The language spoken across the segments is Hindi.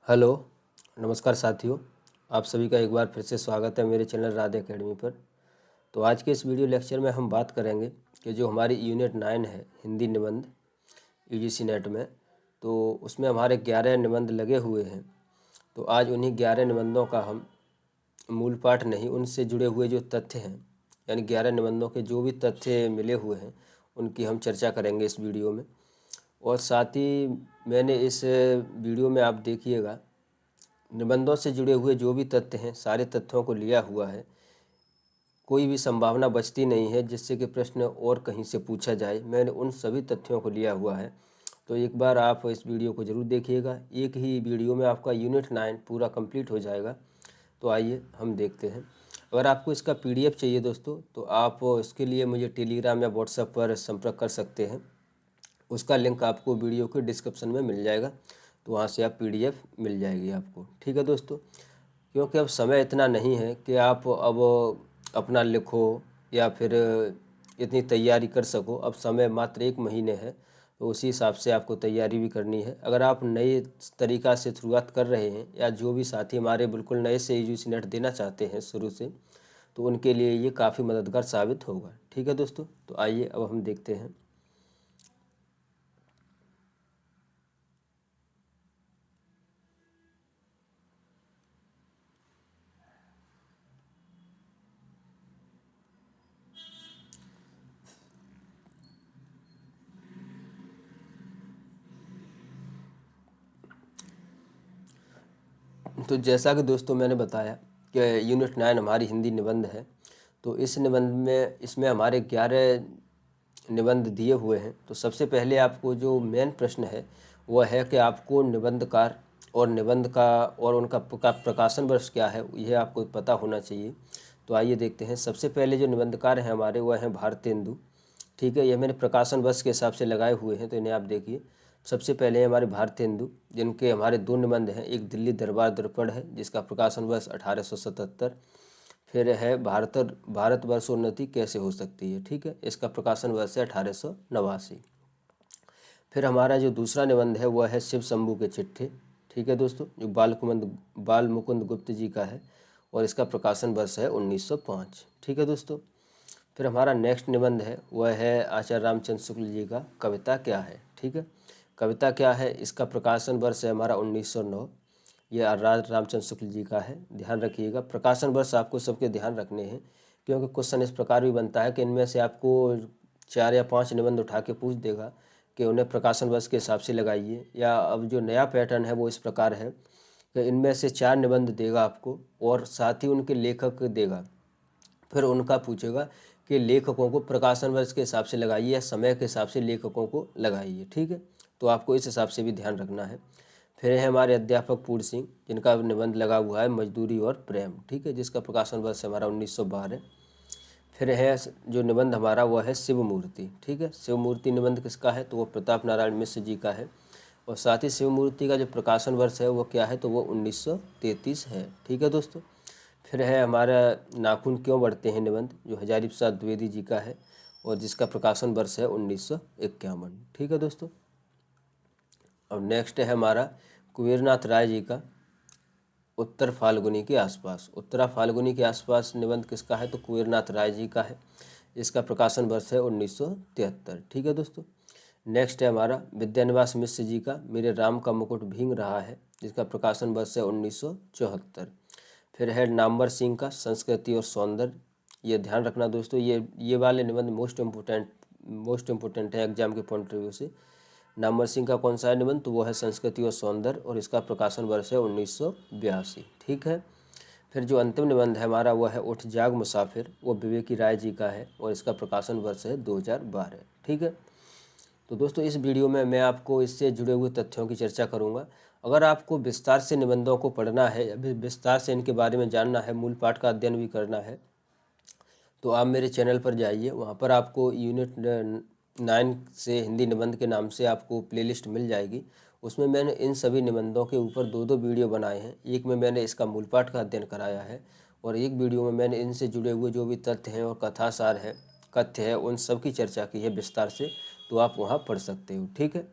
हेलो, नमस्कार साथियों। आप सभी का एक बार फिर से स्वागत है मेरे चैनल राधे एकेडमी पर। तो आज के इस वीडियो लेक्चर में हम बात करेंगे कि जो हमारी यूनिट 9 है हिंदी निबंध यूजीसी नेट में, तो उसमें हमारे 11 निबंध लगे हुए हैं। तो आज उन्हीं 11 निबंधों का हम मूल पाठ नहीं, उनसे जुड़े हुए जो तथ्य हैं, यानी 11 निबंधों के जो भी तथ्य मिले हुए हैं उनकी हम चर्चा करेंगे इस वीडियो में। और साथ ही मैंने इस वीडियो में आप देखिएगा, निबंधों से जुड़े हुए जो भी तथ्य हैं सारे तथ्यों को लिया हुआ है। कोई भी संभावना बचती नहीं है जिससे कि प्रश्न और कहीं से पूछा जाए। मैंने उन सभी तथ्यों को लिया हुआ है। तो एक बार आप इस वीडियो को ज़रूर देखिएगा। एक ही वीडियो में आपका यूनिट 9 पूरा कंप्लीट हो जाएगा। तो आइए हम देखते हैं। अगर आपको इसका पीडीएफ चाहिए दोस्तों, तो आप इसके लिए मुझे टेलीग्राम या व्हाट्सएप पर संपर्क कर सकते हैं। उसका लिंक आपको वीडियो के डिस्क्रिप्शन में मिल जाएगा। तो वहाँ से आप पीडीएफ मिल जाएगी आपको। ठीक है दोस्तों, क्योंकि अब समय इतना नहीं है कि आप अब अपना लिखो या फिर इतनी तैयारी कर सको। अब समय मात्र 1 महीने है, तो उसी हिसाब से आपको तैयारी भी करनी है। अगर आप नए तरीक़ा से शुरुआत कर रहे हैं या जो भी साथी हमारे बिल्कुल नए से यूजीसी नेट देना चाहते हैं शुरू से, तो उनके लिए ये काफ़ी मददगार साबित होगा। ठीक है दोस्तों, तो आइए अब हम देखते हैं। तो जैसा कि दोस्तों मैंने बताया कि यूनिट 9 हमारी हिंदी निबंध है। तो इस निबंध में इसमें हमारे 11 निबंध दिए हुए हैं। तो सबसे पहले आपको जो मेन प्रश्न है वह है कि आपको निबंधकार और निबंध का और उनका प्रकाशन वर्ष क्या है, यह आपको पता होना चाहिए। तो आइए देखते हैं। सबसे पहले जो निबंधकार हैं हमारे वह हैं भारतेंदु। ठीक है, यह मैंने प्रकाशन वर्ष के हिसाब से लगाए हुए हैं, तो इन्हें आप देखिए। सबसे पहले हमारे भारतेंदु, जिनके हमारे 2 निबंध हैं। एक दिल्ली दरबार दर्पण है जिसका प्रकाशन वर्ष 1877। फिर है भारतवर्षोन्नति कैसे हो सकती है। ठीक है, इसका प्रकाशन वर्ष है 1889। फिर हमारा जो दूसरा निबंध है वह है शिव शंभू के चिट्ठे। ठीक है दोस्तों, जो बाल मुकुंद गुप्त जी का है और इसका प्रकाशन वर्ष है 1905। ठीक है दोस्तों। फिर हमारा नेक्स्ट निबंध है वह है आचार्य रामचंद्र शुक्ल जी का कविता क्या है। ठीक है, कविता क्या है, इसका प्रकाशन वर्ष है हमारा 1909। ये रामचंद्र शुक्ल जी का है। ध्यान रखिएगा, प्रकाशन वर्ष आपको सबके ध्यान रखने हैं, क्योंकि क्वेश्चन इस प्रकार भी बनता है कि इनमें से आपको 4 या 5 निबंध उठा के पूछ देगा कि उन्हें प्रकाशन वर्ष के हिसाब से लगाइए। या अब जो नया पैटर्न है वो इस प्रकार है कि इनमें से 4 निबंध देगा आपको और साथ ही उनके लेखक देगा। फिर उनका पूछेगा कि लेखकों को प्रकाशन वर्ष के हिसाब से लगाइए या समय के हिसाब से लेखकों को लगाइए। ठीक है, तो आपको इस हिसाब से भी ध्यान रखना है। फिर है हमारे अध्यापक पूर्ण सिंह, जिनका निबंध लगा हुआ है मजदूरी और प्रेम। ठीक है, जिसका प्रकाशन वर्ष हमारा 1912। फिर है जो निबंध हमारा वह है शिव मूर्ति। ठीक है, शिव मूर्ति निबंध किसका है, तो वो प्रताप नारायण मिश्र जी का है। और साथ ही शिव मूर्ति का जो प्रकाशन वर्ष है वो क्या है, तो वो 1933 है। ठीक है दोस्तों। फिर है हमारा नाखून क्यों बढ़ते हैं निबंध, जो हजारी प्रसाद द्विवेदी जी का है और जिसका प्रकाशन वर्ष है 1951। ठीक है दोस्तों। अब नेक्स्ट है हमारा कुबेरनाथ राय जी का उत्तर फाल्गुनी के आसपास। उत्तरा फाल्गुनी के आसपास निबंध किसका है, तो कुबेरनाथ राय जी का है। इसका प्रकाशन वर्ष है 1973। ठीक है दोस्तों। नेक्स्ट है हमारा विद्यानिवास मिश्र जी का मेरे राम का मुकुट भींग रहा है, जिसका प्रकाशन वर्ष है 1974। फिर है नामवर सिंह का संस्कृति और सौंदर्य। ये ध्यान रखना दोस्तों, ये वाले निबंध मोस्ट इम्पोर्टेंट है एग्जाम के पॉइंट ऑफ व्यू से। नामवर सिंह का कौन सा है निबंध, तो वो है संस्कृति और सौंदर्य और इसका प्रकाशन वर्ष है 1982। ठीक है। फिर जो अंतिम निबंध है हमारा वह है उठ जाग मुसाफिर, वो विवेकी राय जी का है और इसका प्रकाशन वर्ष है 2012। ठीक है। तो दोस्तों इस वीडियो में मैं आपको इससे जुड़े हुए तथ्यों की चर्चा करूंगा। अगर आपको विस्तार से निबंधों को पढ़ना है, अभी विस्तार से इनके बारे में जानना है, मूल पाठ का अध्ययन भी करना है, तो आप मेरे चैनल पर जाइए। वहाँ पर आपको यूनिट 9 से हिंदी निबंध के नाम से आपको प्लेलिस्ट मिल जाएगी। उसमें मैंने इन सभी निबंधों के ऊपर 2-2 वीडियो बनाए हैं। एक में मैंने इसका मूल पाठ का अध्ययन कराया है और एक वीडियो में मैंने इनसे जुड़े हुए जो भी तथ्य हैं और कथासार है, कथ्य है, उन सब की चर्चा की है विस्तार से। तो आप वहाँ पढ़ सकते हो। ठीक है।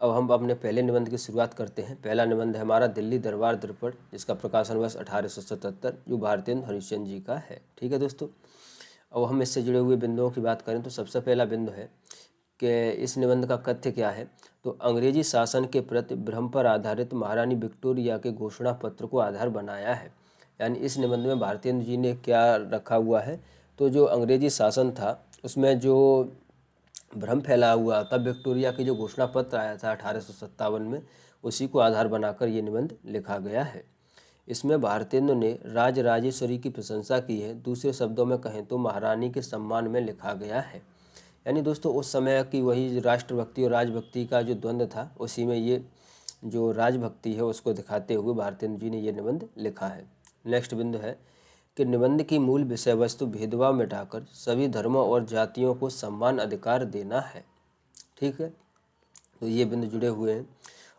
अब हम अपने पहले निबंध की शुरुआत करते हैं। पहला निबंध है हमारा दिल्ली दरबार दर्पण, जिसका प्रकाशन वर्ष 1877, जो भारतेंदु हरिश्चंद्र जी का है। ठीक है दोस्तों। अब हम इससे जुड़े हुए बिंदुओं की बात करें तो सबसे पहला बिंदु है कि इस निबंध का तथ्य क्या है। तो अंग्रेजी शासन के प्रति भ्रम पर आधारित महारानी विक्टोरिया के घोषणा पत्र को आधार बनाया है। यानी इस निबंध में भारतेंदु जी ने क्या रखा हुआ है, तो जो अंग्रेजी शासन था उसमें जो भ्रम फैला हुआ तब विक्टोरिया की जो घोषणा पत्र आया था 1857 में, उसी को आधार बनाकर ये निबंध लिखा गया है। इसमें भारतेंदु ने राज राजेश्वरी की प्रशंसा की है। दूसरे शब्दों में कहें तो महारानी के सम्मान में लिखा गया है। यानी दोस्तों उस समय की वही राष्ट्रभक्ति और राजभक्ति का जो द्वंद्व था, उसी में ये जो राजभक्ति है उसको दिखाते हुए भारतेंदु जी ने ये निबंध लिखा है। नेक्स्ट बिंदु है कि निबंध की मूल विषय वस्तु भेदभाव मिटाकर सभी धर्मों और जातियों को समान अधिकार देना है। ठीक है, तो ये बिंदु जुड़े हुए हैं।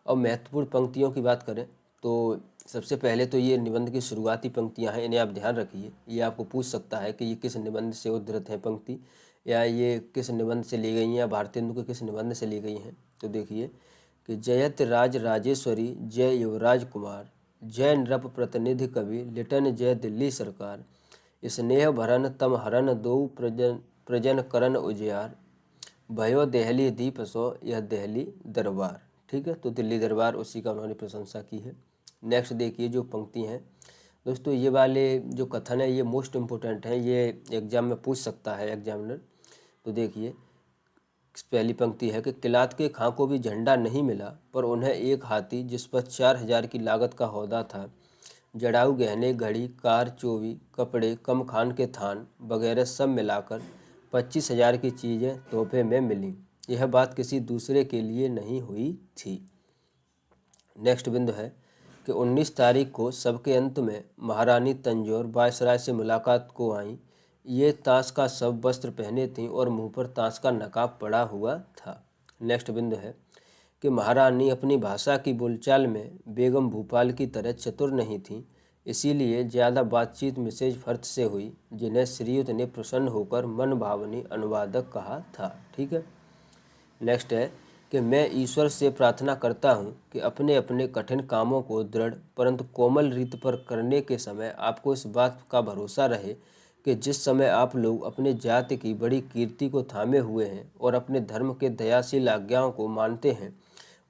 और महत्वपूर्ण पंक्तियों की बात करें तो सबसे पहले तो ये निबंध की शुरुआती पंक्तियां हैं, इन्हें आप ध्यान रखिए। ये आपको पूछ सकता है कि ये किस निबंध से उद्धृत है पंक्ति, या ये किस निबंध से ली गई हैं, या भारतेंदु के किस निबंध से ली गई हैं। तो देखिए कि जयत राज राजेश्वरी, जय युवराज कुमार, जय नृप प्रतिनिधि कवि, लिटन जय दिल्ली सरकार, स्नेह भरन तम हरन दो प्रजन करन उजियार, भयो देहली दीप सो यह दिल्ली दरबार। ठीक है, तो दिल्ली दरबार उसी का उन्होंने प्रशंसा की है। नेक्स्ट देखिए जो पंक्ति हैं दोस्तों, ये वाले जो कथन है ये मोस्ट इम्पोर्टेंट है, ये एग्जाम में पूछ सकता है एग्जामिनर। तो देखिए पहली पंक्ति है कि किलात के खां को भी झंडा नहीं मिला, पर उन्हें एक हाथी जिस पर 4000 की लागत का हौदा था, जड़ाऊ गहने, घड़ी, कार, चोवी, कपड़े, कम खान के थान वगैरह सब मिलाकर 25,000 की चीज़ें तोहफे में मिलीं। यह बात किसी दूसरे के लिए नहीं हुई थी। नेक्स्ट बिंदु है कि 19 तारीख को सबके अंत में महारानी तंजौर वायसराय से मुलाकात को आईं। ये ताश का सब वस्त्र पहने थीं और मुंह पर ताश का नकाब पड़ा हुआ था। नेक्स्ट बिंदु है कि महारानी अपनी भाषा की बोलचाल में बेगम भूपाल की तरह चतुर नहीं थीं, इसीलिए ज़्यादा बातचीत मिसेज फर्थ से हुई, जिन्हें श्रीयुत ने प्रसन्न होकर मन भावनी अनुवादक कहा था। ठीक है। नेक्स्ट है कि मैं ईश्वर से प्रार्थना करता हूँ कि अपने अपने कठिन कामों को दृढ़ परंतु कोमल रीत पर करने के समय आपको इस बात का भरोसा रहे कि जिस समय आप लोग अपने जाति की बड़ी कीर्ति को थामे हुए हैं और अपने धर्म के दयाशील आज्ञाओं को मानते हैं,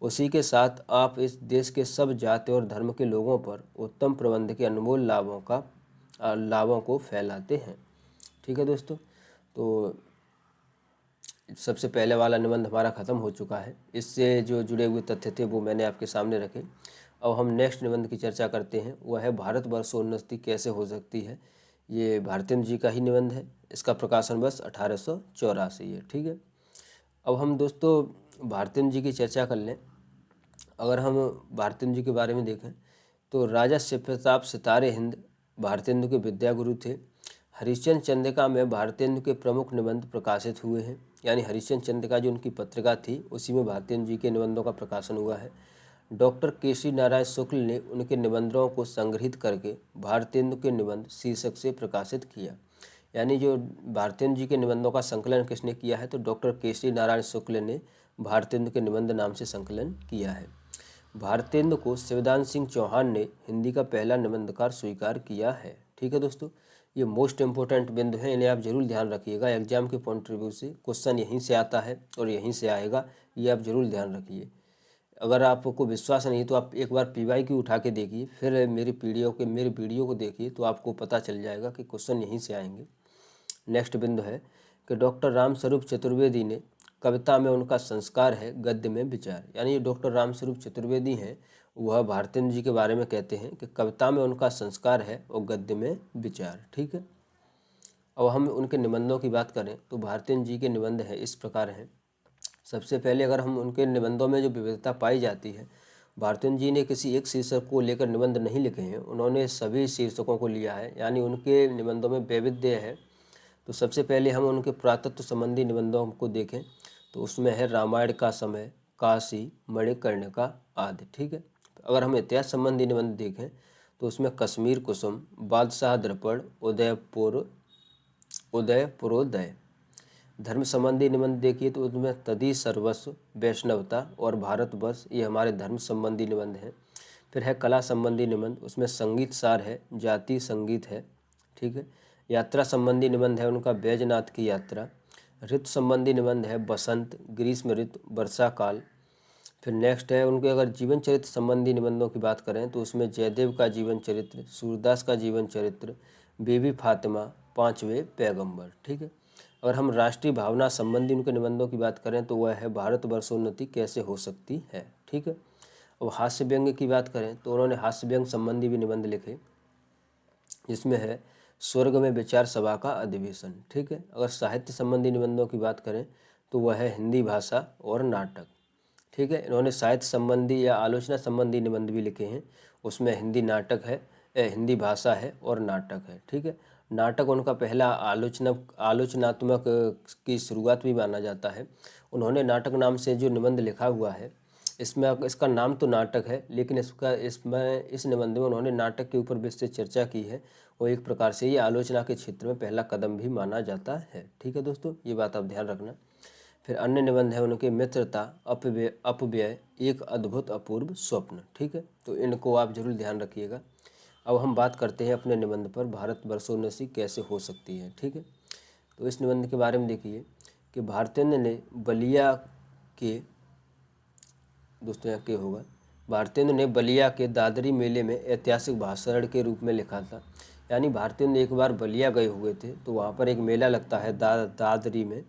उसी के साथ आप इस देश के सब जाति और धर्म के लोगों पर उत्तम प्रबंध के अनमोल लाभों को फैलाते हैं। ठीक है दोस्तों, तो सबसे पहले वाला निबंध हमारा ख़त्म हो चुका है। इससे जो जुड़े हुए तथ्य थे वो मैंने आपके सामने रखे। अब हम नेक्स्ट निबंध की चर्चा करते हैं, वह है भारतवर्षोन्नति कैसे हो सकती है। ये भारतेंदु जी का ही निबंध है। इसका प्रकाशन वर्ष 1884 है। ठीक है। अब हम दोस्तों भारतेंदु जी की चर्चा कर लें। अगर हम भारतेंदु जी के बारे में देखें तो राजा शिवप्रताप सितारे हिंद भारतेंदु के विद्यागुरु थे। हरिश्चंद्र चंद्रिका में भारतेंदु के प्रमुख निबंध प्रकाशित हुए हैं। यानी हरिश्चंद्र चंद्रिका जो उनकी पत्रिका थी, उसी में भारतेंदु जी के निबंधों का प्रकाशन हुआ है। डॉक्टर केसी नारायण शुक्ल ने उनके निबंधों को संग्रहित करके भारतेंदु के निबंध शीर्षक से प्रकाशित किया। यानी जो भारतेंदु जी के निबंधों का संकलन किसने किया है, तो डॉक्टर केसी नारायण शुक्ल ने भारतेंदु के निबंध नाम से संकलन किया है। भारतेंदु को शिवदान सिंह चौहान ने हिंदी का पहला निबंधकार स्वीकार किया है। ठीक है दोस्तों, ये मोस्ट इम्पोर्टेंट बिंदु है, इन्हें आप जरूर ध्यान रखिएगा। एग्जाम के पॉइंट ऑफ व्यू से क्वेश्चन यहीं से आता है और यहीं से आएगा, ये आप जरूर ध्यान रखिए। अगर आपको विश्वास नहीं तो आप एक बार PYQ उठा के देखिए, फिर मेरे वीडियो को देखिए, तो आपको पता चल जाएगा कि क्वेश्चन यहीं से आएंगे। नेक्स्ट बिंदु है कि डॉक्टर रामस्वरूप चतुर्वेदी ने कविता में उनका संस्कार है, गद्य में विचार। यानी ये डॉक्टर रामस्वरूप चतुर्वेदी हैं, वह भारतेंदु जी के बारे में कहते हैं कि कविता में उनका संस्कार है और गद्य में विचार। ठीक है। अब हम उनके निबंधों की बात करें तो भारतेंदु जी के निबंध है इस प्रकार हैं। सबसे पहले अगर हम उनके निबंधों में जो विविधता पाई जाती है, भारतेंदु जी ने किसी एक शीर्षक को लेकर निबंध नहीं लिखे हैं, उन्होंने सभी शीर्षकों को लिया है। यानी उनके निबंधों में वैविध्य है। तो सबसे पहले हम उनके पुरातत्व संबंधी निबंधों को देखें तो उसमें है रामायण का समय, काशी, मणिकर्णिका आदि। ठीक है। अगर हम इतिहास संबंधी निबंध देखें तो उसमें कश्मीर कुसुम, बादशाह दर्पण, उदयपुरोदय, धर्म संबंधी निबंध देखिए तो उसमें तदि सर्वस्व, वैष्णवता और भारतवर्ष, ये हमारे धर्म संबंधी निबंध हैं। फिर है कला संबंधी निबंध, उसमें संगीत सार है, जाति संगीत है, ठीक है। यात्रा संबंधी निबंध है उनका बैजनाथ की यात्रा। ऋतु संबंधी निबंध है बसंत, ग्रीष्म ऋतु, वर्षा काल। फिर नेक्स्ट है उनके अगर जीवन चरित्र संबंधी निबंधों की बात करें तो उसमें जयदेव का जीवन चरित्र, सूरदास का जीवन चरित्र, बीबी फातिमा, पांचवें पैगंबर, ठीक है। अगर हम राष्ट्रीय भावना संबंधी उनके निबंधों की बात करें तो वह है भारतवर्षोन्नति कैसे हो सकती है, ठीक है। अब हास्य व्यंग की बात करें तो उन्होंने हास्य व्यंग संबंधी भी निबंध लिखे, जिसमें है स्वर्ग में विचार सभा का अधिवेशन, ठीक है। अगर साहित्य संबंधी निबंधों की बात करें तो वह है हिंदी भाषा और नाटक, ठीक है। इन्होंने साहित्य संबंधी या आलोचना संबंधी निबंध भी लिखे हैं, उसमें हिंदी नाटक है, हिंदी भाषा है और नाटक है, ठीक है। नाटक उनका पहला आलोचनात्मक की शुरुआत भी माना जाता है। उन्होंने नाटक नाम से जो निबंध लिखा हुआ है, इसमें इसका नाम तो नाटक है, लेकिन इस निबंध में उन्होंने नाटक के ऊपर विस्तृत चर्चा की है और एक प्रकार से ये आलोचना के क्षेत्र में पहला कदम भी माना जाता है, ठीक है दोस्तों, ये बात आप ध्यान रखना। फिर अन्य निबंध है उनके मित्रता, अपव्यय, एक अद्भुत अपूर्व स्वप्न, ठीक है। तो इनको आप जरूर ध्यान रखिएगा। अब हम बात करते हैं अपने निबंध पर, भारतवर्षोन्नति कैसे हो सकती है, ठीक है। तो इस निबंध के बारे में देखिए कि भारतेंद्र ने बलिया के, दोस्तों यहाँ के होगा, भारतेंद्र ने बलिया के दादरी मेले में ऐतिहासिक भाषण के रूप में लिखा था। यानी भारतेंद्र एक बार बलिया गए हुए थे, तो वहाँ पर एक मेला लगता है दादरी में,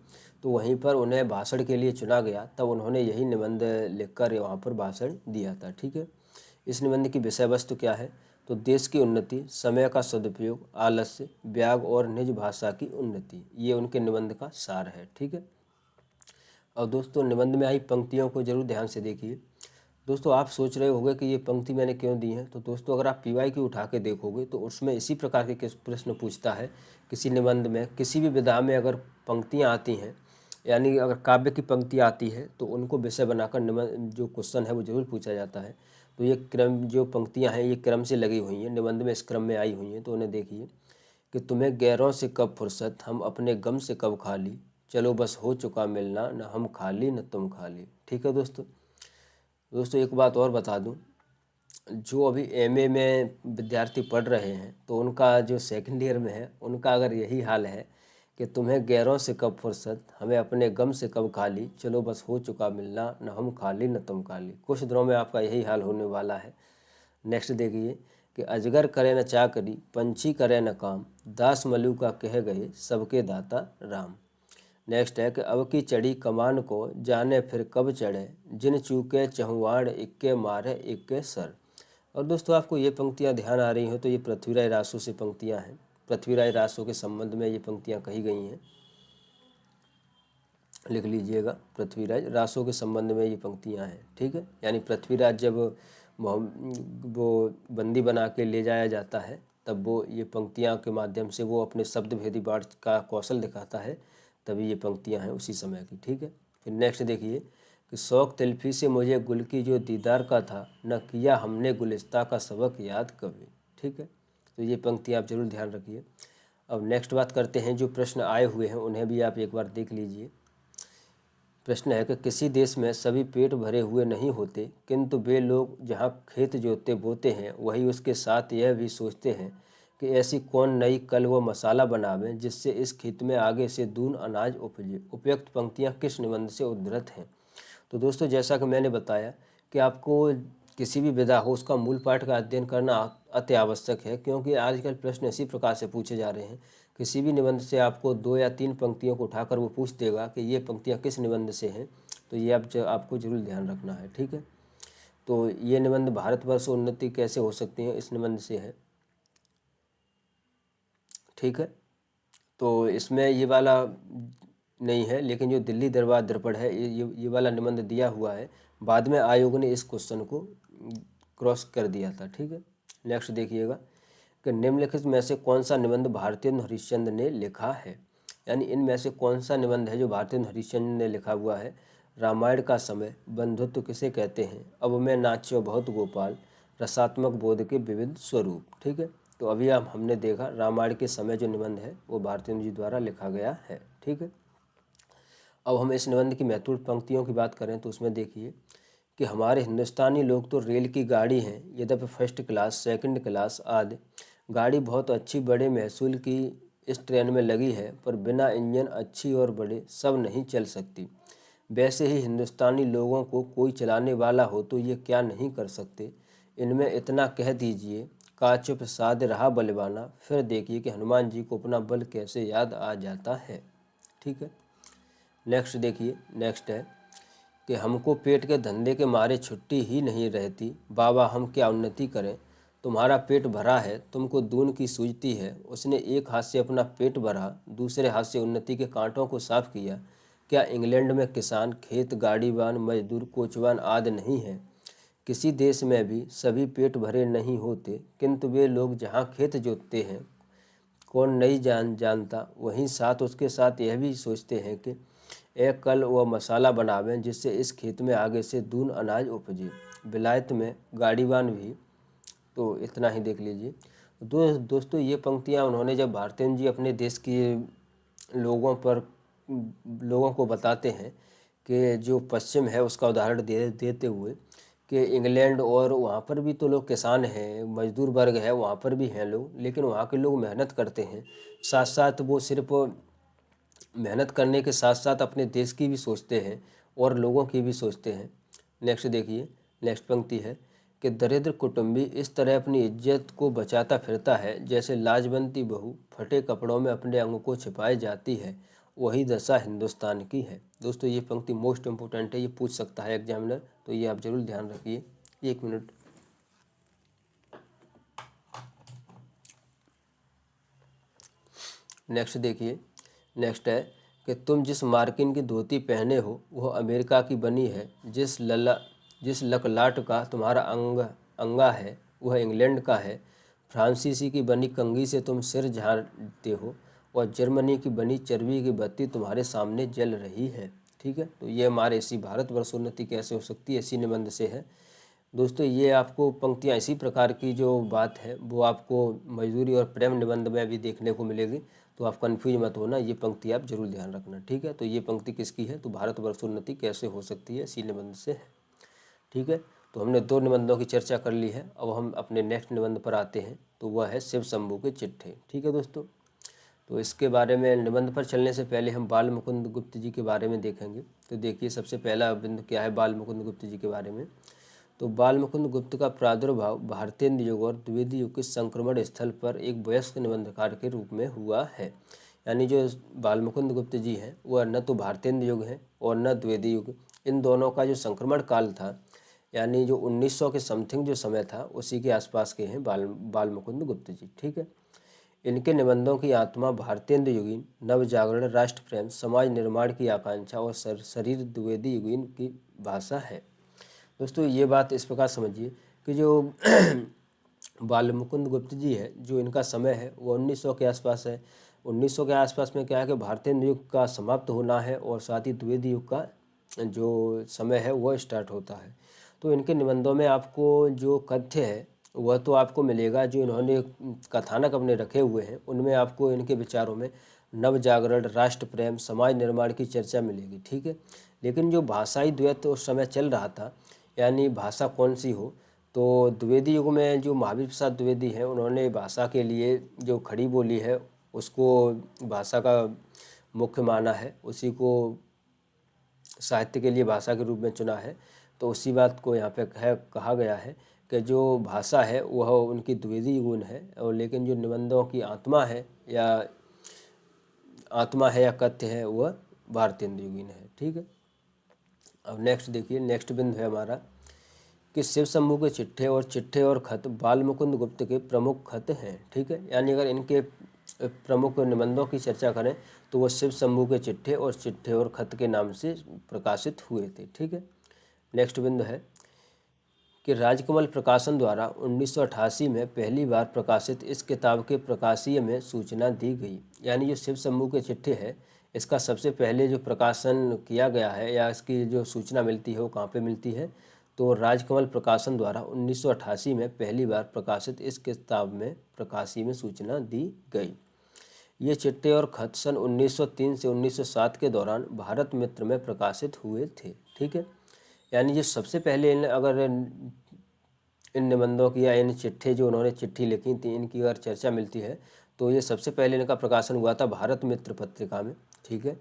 तो वहीं पर उन्हें भाषण के लिए चुना गया, तब उन्होंने यही निबंध लिखकर वहाँ पर भाषण दिया था, ठीक है। इस निबंध की विषय वस्तु क्या है, तो देश की उन्नति, समय का सदुपयोग, आलस्य, व्याग और निज भाषा की उन्नति, ये उनके निबंध का सार है, ठीक है। और दोस्तों निबंध में आई पंक्तियों को जरूर ध्यान से देखिए। दोस्तों आप सोच रहे होंगे कि ये पंक्ति मैंने क्यों दी है, तो दोस्तों अगर आप PYQ उठा के देखोगे तो उसमें इसी प्रकार के प्रश्न पूछता है। किसी निबंध में, किसी भी विधा में अगर पंक्तियाँ आती हैं, यानी अगर काव्य की पंक्ति आती है, तो उनको विषय बनाकर निबंध जो क्वेश्चन है वो जरूर पूछा जाता है। तो ये क्रम, जो पंक्तियाँ हैं ये क्रम से लगी हुई हैं, निबंध में इस क्रम में आई हुई हैं, तो उन्हें देखिए कि तुम्हें गैरों से कब फुर्सत, हम अपने गम से कब खाली, चलो बस हो चुका मिलना, न हम खाली न तुम खाली, ठीक है दोस्तों। दोस्तों एक बात और बता दूं, जो अभी MA में विद्यार्थी पढ़ रहे हैं तो उनका जो सेकंड ईयर में है उनका अगर यही हाल है कि तुम्हें गैरों से कब फुर्सत, हमें अपने गम से कब खाली, चलो बस हो चुका मिलना, न हम खाली न तुम खाली, कुछ दिनों में आपका यही हाल होने वाला है। नेक्स्ट देखिए कि अजगर करे न चाकरी, पंछी करे न काम, दास मलू का कह गए सबके दाता राम। नेक्स्ट है कि अब की चढ़ी कमान को, जाने फिर कब चढ़े, जिन चूके चहुआड़, इक्के मारे इक्के सर। और दोस्तों आपको ये पंक्तियाँ ध्यान आ रही हो तो ये पृथ्वीराज रासो से पंक्तियाँ हैं, पृथ्वीराज रासो के संबंध में ये पंक्तियाँ कही गई हैं, लिख लीजिएगा, पृथ्वीराज रासो के संबंध में ये पंक्तियाँ हैं, ठीक है। यानी पृथ्वीराज जब वो बंदी बना के ले जाया जाता है, तब वो ये पंक्तियाँ के माध्यम से वो अपने शब्द भेदी बाढ़ का कौशल दिखाता है, तभी ये पंक्तियाँ हैं उसी समय की, ठीक है। फिर नेक्स्ट देखिए कि शौक तिल्फी से मुझे गुल की जो दीदार का था, न किया हमने गुलिस्ता का सबक याद कभी, ठीक है। तो ये पंक्ति आप जरूर ध्यान रखिए। अब नेक्स्ट बात करते हैं, जो प्रश्न आए हुए हैं उन्हें भी आप एक बार देख लीजिए। प्रश्न है कि किसी देश में सभी पेट भरे हुए नहीं होते, किंतु वे लोग जहाँ खेत जोतते बोते हैं वही उसके साथ यह भी सोचते हैं कि ऐसी कौन नई कल व मसाला बनावें जिससे इस खेत में आगे से दून अनाज उपजे। उपयुक्त पंक्तियाँ किस निबंध से उद्धृत हैं। तो दोस्तों जैसा कि मैंने बताया कि आपको किसी भी विधा हो उसका मूल पाठ का अध्ययन करना अति आवश्यक है, क्योंकि आजकल प्रश्न इसी प्रकार से पूछे जा रहे हैं। किसी भी निबंध से आपको 2 या 3 पंक्तियों को उठाकर वो पूछ देगा कि ये पंक्तियाँ किस निबंध से हैं, तो ये आपको जरूर ध्यान रखना है, ठीक है। तो ये निबंध भारतवर्ष उन्नति कैसे हो सकती है इस निबंध से है, ठीक है। तो इसमें ये वाला नहीं है, लेकिन जो दिल्ली दरबार दर्पण है ये वाला निबंध दिया हुआ है, बाद में आयोग ने इस क्वेश्चन को क्रॉस कर दिया था, ठीक है। नेक्स्ट देखिएगा कि निम्नलिखित में से कौन सा निबंध भारतेंदु हरिश्चंद्र ने लिखा है। यानी इनमें से कौन सा निबंध है जो भारतेंदु हरिश्चंद्र ने लिखा हुआ है। रामायण का समय, बंधुत्व किसे कहते हैं, अब मैं नाच्यो बहुत गोपाल, रसात्मक बोध के विविध स्वरूप, ठीक है। तो अभी हमने देखा रामायण के समय जो निबंध है वो भारतेंदु जी द्वारा लिखा गया है, ठीक है। अब हम इस निबंध की महत्वपूर्ण पंक्तियों की बात करें तो उसमें देखिए कि हमारे हिंदुस्तानी लोग तो रेल की गाड़ी हैं, यद्यपि फर्स्ट क्लास, सेकंड क्लास आदि गाड़ी बहुत अच्छी बड़े महसूल की इस ट्रेन में लगी है, पर बिना इंजन अच्छी और बड़े सब नहीं चल सकती। वैसे ही हिंदुस्तानी लोगों को कोई चलाने वाला हो तो ये क्या नहीं कर सकते। इनमें इतना कह दीजिए, का चुप साध रहा बलवाना, फिर देखिए कि हनुमान जी को अपना बल कैसे याद आ जाता है। ठीक है। नेक्स्ट देखिए, नेक्स्ट है कि हमको पेट के धंधे के मारे छुट्टी ही नहीं रहती, बाबा हम क्या उन्नति करें। तुम्हारा पेट भरा है, तुमको दून की सूझती है। उसने एक हाथ से अपना पेट भरा, दूसरे हाथ से उन्नति के कांटों को साफ किया। क्या इंग्लैंड में किसान, खेत गाड़ीवान, मजदूर, कोचवान आदि नहीं हैं? किसी देश में भी सभी पेट भरे नहीं होते, किंतु वे लोग जहाँ खेत जोतते हैं, कौन नहीं जानता, वहीं साथ उसके साथ यह भी सोचते हैं कि एक कल वह मसाला बनावें जिससे इस खेत में आगे से दून अनाज उपजे। विलायत में गाड़ीवान भी। तो इतना ही देख लीजिए। दोस्तों ये पंक्तियाँ उन्होंने जब भारतेंदु जी अपने देश के लोगों को बताते हैं कि जो पश्चिम है उसका उदाहरण देते हुए कि इंग्लैंड और वहाँ पर भी तो लोग किसान हैं, मजदूर वर्ग है, वहाँ पर भी हैं लोग, लेकिन वहाँ के लोग मेहनत करते हैं। साथ साथ वो सिर्फ मेहनत करने के साथ साथ अपने देश की भी सोचते हैं और लोगों की भी सोचते हैं। नेक्स्ट देखिए, नेक्स्ट पंक्ति है कि दरिद्र कुटुंबी इस तरह अपनी इज्जत को बचाता फिरता है जैसे लाजवंती बहू फटे कपड़ों में अपने अंग को छिपाए जाती है, वही दशा हिंदुस्तान की है। दोस्तों ये पंक्ति मोस्ट इम्पोर्टेंट है, ये पूछ सकता है एग्जामिनर, तो ये आप जरूर ध्यान रखिए। 1 मिनट। नेक्स्ट देखिए, नेक्स्ट है कि तुम जिस मार्किन की धोती पहने हो वह अमेरिका की बनी है, जिस लकलाट का तुम्हारा अंगा है वह इंग्लैंड का है। फ्रांसीसी की बनी कंघी से तुम सिर झाड़ते हो और जर्मनी की बनी चर्बी की बत्ती तुम्हारे सामने जल रही है। ठीक है, तो ये हमारे इसी भारतवर्ष उन्नति कैसे हो सकती है इसी निबंध से है। दोस्तों ये आपको पंक्तियाँ इसी प्रकार की जो बात है वो आपको मजदूरी और प्रेम निबंध में भी देखने को मिलेगी, तो आप कंफ्यूज मत होना, ये पंक्ति आप जरूर ध्यान रखना। ठीक है, तो ये पंक्ति किसकी है, तो भारतवर्ष उन्नति कैसे हो सकती है इसी निबंध से है। ठीक है, तो हमने 2 निबंधों की चर्चा कर ली है। अब हम अपने नेक्स्ट निबंध पर आते हैं, तो वह है शिव शंभू के चिट्ठे। ठीक है दोस्तों, तो इसके बारे में निबंध पर चलने से पहले हम बाल मुकुंद गुप्त जी के बारे में देखेंगे। तो देखिए सबसे पहला बिंदु क्या है बाल मुकुंद गुप्त जी के बारे में। तो बाल मुकुंद गुप्त का प्रादुर्भाव भारतेंदु युग और द्विवेदी युग के संक्रमण स्थल पर एक वयस्क निबंधकार के रूप में हुआ है। यानी जो बाल मुकुंद गुप्त जी हैं वह न तो भारतेंदु युग है और न द्विवेदी युग, इन दोनों का जो संक्रमण काल था, यानी जो 1900 के समथिंग जो समय था उसी के आसपास के हैं बाल मुकुंद गुप्त जी। ठीक है, इनके निबंधों की आत्मा भारतेंदु युगीन, नव जागरण, राष्ट्र प्रेम, समाज निर्माण की आकांक्षा और शरीर द्विवेदी युगीन की भाषा है। दोस्तों ये बात इस प्रकार समझिए कि जो बाल मुकुंद गुप्त जी है, जो इनका समय है वो 1900 के आसपास है। 1900 के आसपास में क्या है कि भारतेंदु युग का समाप्त होना है और साथ ही द्विवेदी युग का जो समय है वह स्टार्ट होता है। तो इनके निबंधों में आपको जो कथ्य है वह तो आपको मिलेगा, जो इन्होंने कथानक अपने रखे हुए हैं उनमें आपको इनके विचारों में नव जागरण, राष्ट्र प्रेम, समाज निर्माण की चर्चा मिलेगी। ठीक है, लेकिन जो भाषाई द्वैत उस समय चल रहा था, यानी भाषा कौन सी हो, तो द्विवेदी युग में जो महावीर प्रसाद द्विवेदी हैं उन्होंने भाषा के लिए जो खड़ी बोली है उसको भाषा का मुख्य माना है, उसी को साहित्य के लिए भाषा के रूप में चुना है। तो उसी बात को यहाँ पे कहा गया है कि जो भाषा है वह उनकी द्विवेदी गुण है, और लेकिन जो निबंधों की आत्मा है या कथ्य है वह भारतेंदु युगीन है। ठीक है, अब नेक्स्ट देखिए, नेक्स्ट बिंदु है हमारा कि शिव शंभू के चिट्ठे और खत बाल मुकुंद गुप्त के प्रमुख खत हैं। ठीक है, यानी अगर इनके प्रमुख निबंधों की चर्चा करें तो वह शिव शंभू के चिट्ठे और खत के नाम से प्रकाशित हुए थे। ठीक है, नेक्स्ट बिंदु है कि राजकमल प्रकाशन द्वारा 1988 में पहली बार प्रकाशित इस किताब के प्रकाशीय में सूचना दी गई। यानी जो शिव शंभू के चिट्ठे है इसका सबसे पहले जो प्रकाशन किया गया है या इसकी जो सूचना मिलती है वो कहाँ पे मिलती है, तो राजकमल प्रकाशन द्वारा 1988 में पहली बार प्रकाशित इस किताब में प्रकाशीय में सूचना दी गई। ये चिट्ठे और खत सन 1903 से 1907 के दौरान भारत मित्र में प्रकाशित हुए थे। ठीक है, यानी ये सबसे पहले अगर इन निबंधों की या इन चिट्ठे जो उन्होंने चिट्ठी लिखी थी इनकी अगर चर्चा मिलती है तो ये सबसे पहले इनका प्रकाशन हुआ था भारत मित्र पत्रिका में। ठीक है,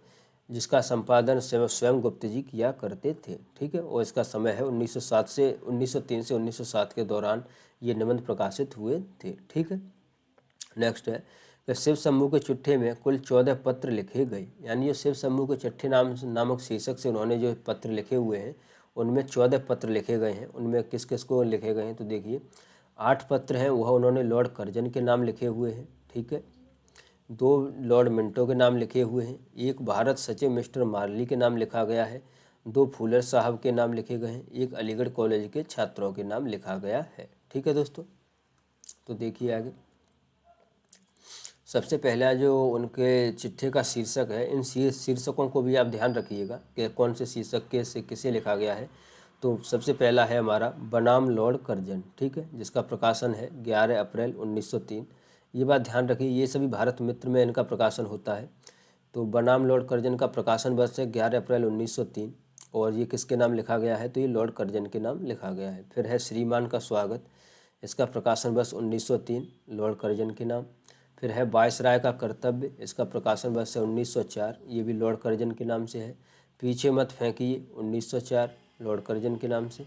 जिसका संपादन स्वयं गुप्त जी किया करते थे। ठीक है, और इसका समय है 1907 से 1903 से 1907 के दौरान ये निबंध प्रकाशित हुए थे। ठीक है, नेक्स्ट है कि शिव शंभू के चिट्ठे में कुल 14 पत्र लिखे गए, यानी ये शिव शंभू के चिट्ठे नामक शीर्षक से उन्होंने जो पत्र लिखे हुए हैं उनमें 14 पत्र लिखे गए हैं। उनमें किस किस को लिखे गए हैं तो देखिए 8 पत्र हैं वह उन्होंने लॉर्ड कर्जन के नाम लिखे हुए हैं। ठीक है, 2 लॉर्ड मिंटो के नाम लिखे हुए हैं, 1 भारत सचिव मिस्टर मार्ली के नाम लिखा गया है, 2 फूलर साहब के नाम लिखे गए हैं, 1 अलीगढ़ कॉलेज के छात्रों के नाम लिखा गया है। ठीक है दोस्तों, तो देखिए आगे सबसे पहला जो उनके चिट्ठे का शीर्षक है, इन शीर्षकों को भी आप ध्यान रखिएगा कि कौन से शीर्षक के से किसे लिखा गया है। तो सबसे पहला है हमारा बनाम लॉर्ड कर्जन। ठीक है, जिसका प्रकाशन है 11 अप्रैल 1903। ये बात ध्यान रखिए, ये सभी भारत मित्र में इनका प्रकाशन होता है। तो बनाम लॉर्ड कर्जन का प्रकाशन वर्ष है 11 अप्रैल 1903 और ये किसके नाम लिखा गया है तो ये लॉर्ड कर्जन के नाम लिखा गया है। फिर है श्रीमान का स्वागत, इसका प्रकाशन वर्ष 1903 लॉर्ड कर्जन के नाम। फिर है वायसराय का कर्तव्य, इसका प्रकाशन वर्ष है 1904, ये भी लॉर्ड कर्जन के नाम से है। पीछे मत फेंकिए 1904 लॉर्ड कर्जन के नाम से।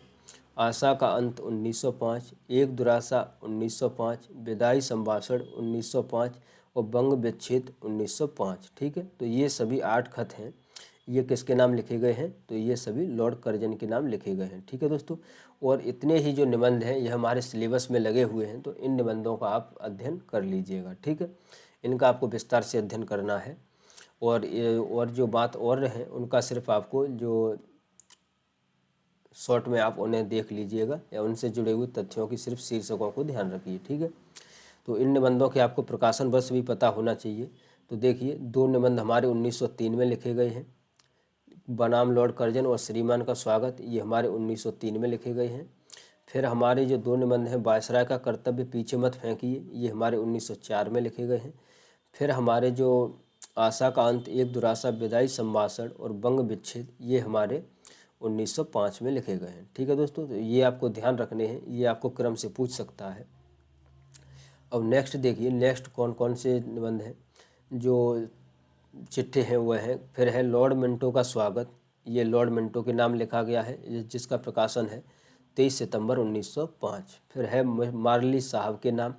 आशा का अंत 1905, एक दुरासा 1905, विदाई संभाषण 1905 और बंग विच्छेद 1905। ठीक है, तो ये सभी 8 खत हैं, ये किसके नाम लिखे गए हैं तो ये सभी लॉर्ड कर्जन के नाम लिखे गए हैं। ठीक है दोस्तों, और इतने ही जो निबंध हैं ये हमारे सिलेबस में लगे हुए हैं, तो इन निबंधों का आप अध्ययन कर लीजिएगा। ठीक है, इनका आपको विस्तार से अध्ययन करना है और जो बात और है उनका सिर्फ आपको जो शॉर्ट में आप उन्हें देख लीजिएगा या उनसे जुड़े हुए तथ्यों की सिर्फ शीर्षकों को ध्यान रखिए। ठीक है, तो इन निबंधों के आपको प्रकाशन वर्ष भी पता होना चाहिए। तो देखिए 2 निबंध हमारे 1903 में लिखे गए हैं, बनाम लॉर्ड कर्जन और श्रीमान का स्वागत, ये हमारे 1903 में लिखे गए हैं। फिर हमारे जो 2 निबंध हैं वायसराय का कर्तव्य, पीछे मत फेंकिए, ये हमारे 1904 में लिखे गए हैं। फिर हमारे जो आशा का अंत, एक दुरासा, विदाई संभाषण और बंग विच्छेद, ये हमारे 1905 में लिखे गए हैं। ठीक है दोस्तों, तो ये आपको ध्यान रखने हैं, ये आपको क्रम से पूछ सकता है। अब नेक्स्ट देखिए, नेक्स्ट कौन कौन से निबंध हैं जो चिट्ठे हैं वह हैं। फिर है लॉर्ड मिंटो का स्वागत, ये लॉर्ड मिंटो के नाम लिखा गया है जिसका प्रकाशन है 23 सितंबर 1905। फिर है मार्ली साहब के नाम,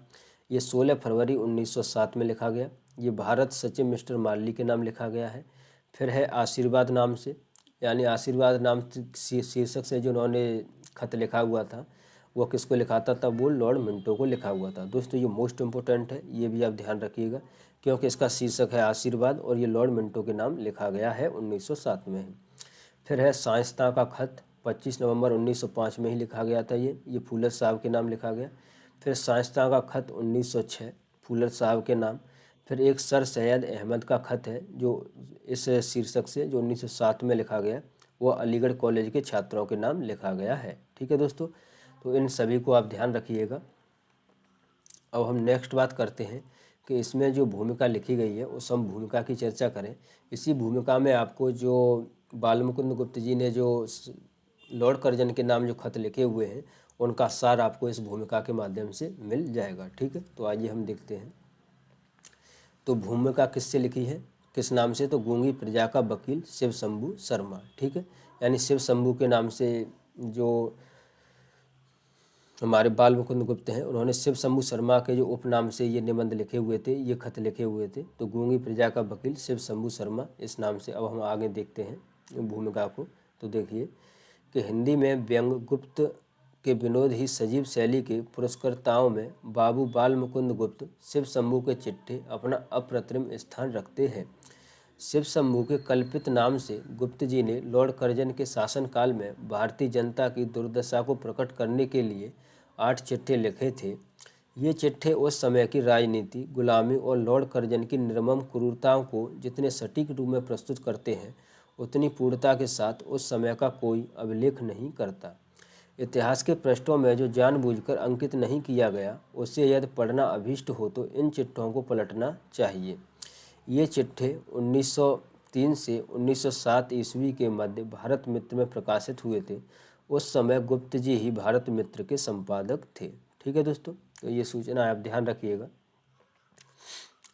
ये 16 फरवरी 1907 में लिखा गया, ये भारत सचिव मिस्टर मार्ली के नाम लिखा गया है। फिर है आशीर्वाद नाम से, यानी आशीर्वाद नाम शीर्षक से जो उन्होंने खत लिखा हुआ था वो किसको लिखा था वो लॉर्ड मिंटो को लिखा हुआ था। दोस्तों ये मोस्ट इम्पोर्टेंट है, ये भी आप ध्यान रखिएगा क्योंकि इसका शीर्षक है आशीर्वाद और ये लॉर्ड मिंटो के नाम लिखा गया है 1907 में। फिर है साइंसता का खत, 25 नवंबर 1905 में ही लिखा गया था, ये फूलर साहब के नाम लिखा गया। फिर साइंसता का खत 1906 फूलर साहब के नाम। फिर एक सर सैयद अहमद का खत है जो इस शीर्षक से जो 1907 में लिखा गया, वो अलीगढ़ कॉलेज के छात्रों के नाम लिखा गया है। ठीक है दोस्तों, तो इन सभी को आप ध्यान रखिएगा। अब हम नेक्स्ट बात करते हैं कि इसमें जो भूमिका लिखी गई है उस हम भूमिका की चर्चा करें। इसी भूमिका में आपको जो बालमुकुंद गुप्त जी ने जो लॉर्ड कर्जन के नाम जो खत लिखे हुए हैं उनका सार आपको इस भूमिका के माध्यम से मिल जाएगा। ठीक है, तो आइए हम देखते हैं। तो भूमिका किससे लिखी है, किस नाम से, तो गूंगी प्रजा का वकील शिव शंभू शर्मा। ठीक है, यानी शिव शंभू के नाम से जो हमारे बाल मुकुंद गुप्त हैं उन्होंने शिव शंभू शर्मा के जो उपनाम से ये निबंध लिखे हुए थे, ये खत लिखे हुए थे। तो गूंगी प्रजा का वकील शिव शंभू शर्मा इस नाम से। अब हम आगे देखते हैं भूमिका को। तो देखिए कि हिंदी में व्यंग गुप्त के विनोद ही सजीव शैली के पुरस्कर्ताओं में बाबू बाल मुकुंद गुप्त शिव शंभू के चिट्ठे अपना अप्रतिम स्थान रखते हैं। शिव शंभू के कल्पित नाम से गुप्त जी ने लॉर्ड कर्जन के शासनकाल में भारतीय जनता की दुर्दशा को प्रकट करने के लिए 8 चिट्ठे लिखे थे। ये चिट्ठे उस समय की राजनीति, गुलामी और लॉर्ड कर्जन की निर्मम क्रूरताओं को जितने सटीक रूप में प्रस्तुत करते हैं उतनी पूर्णता के साथ उस समय का कोई अभिलेख नहीं करता। इतिहास के पृष्ठों में जो जानबूझकर अंकित नहीं किया गया उसे यदि पढ़ना अभीष्ट हो तो इन चिट्ठों को पलटना चाहिए। ये चिट्ठे 1903 से 1907 ईस्वी के मध्य भारत मित्र में प्रकाशित हुए थे। उस समय गुप्त जी ही भारत मित्र के संपादक थे। ठीक है दोस्तों, तो ये सूचना आप ध्यान रखिएगा।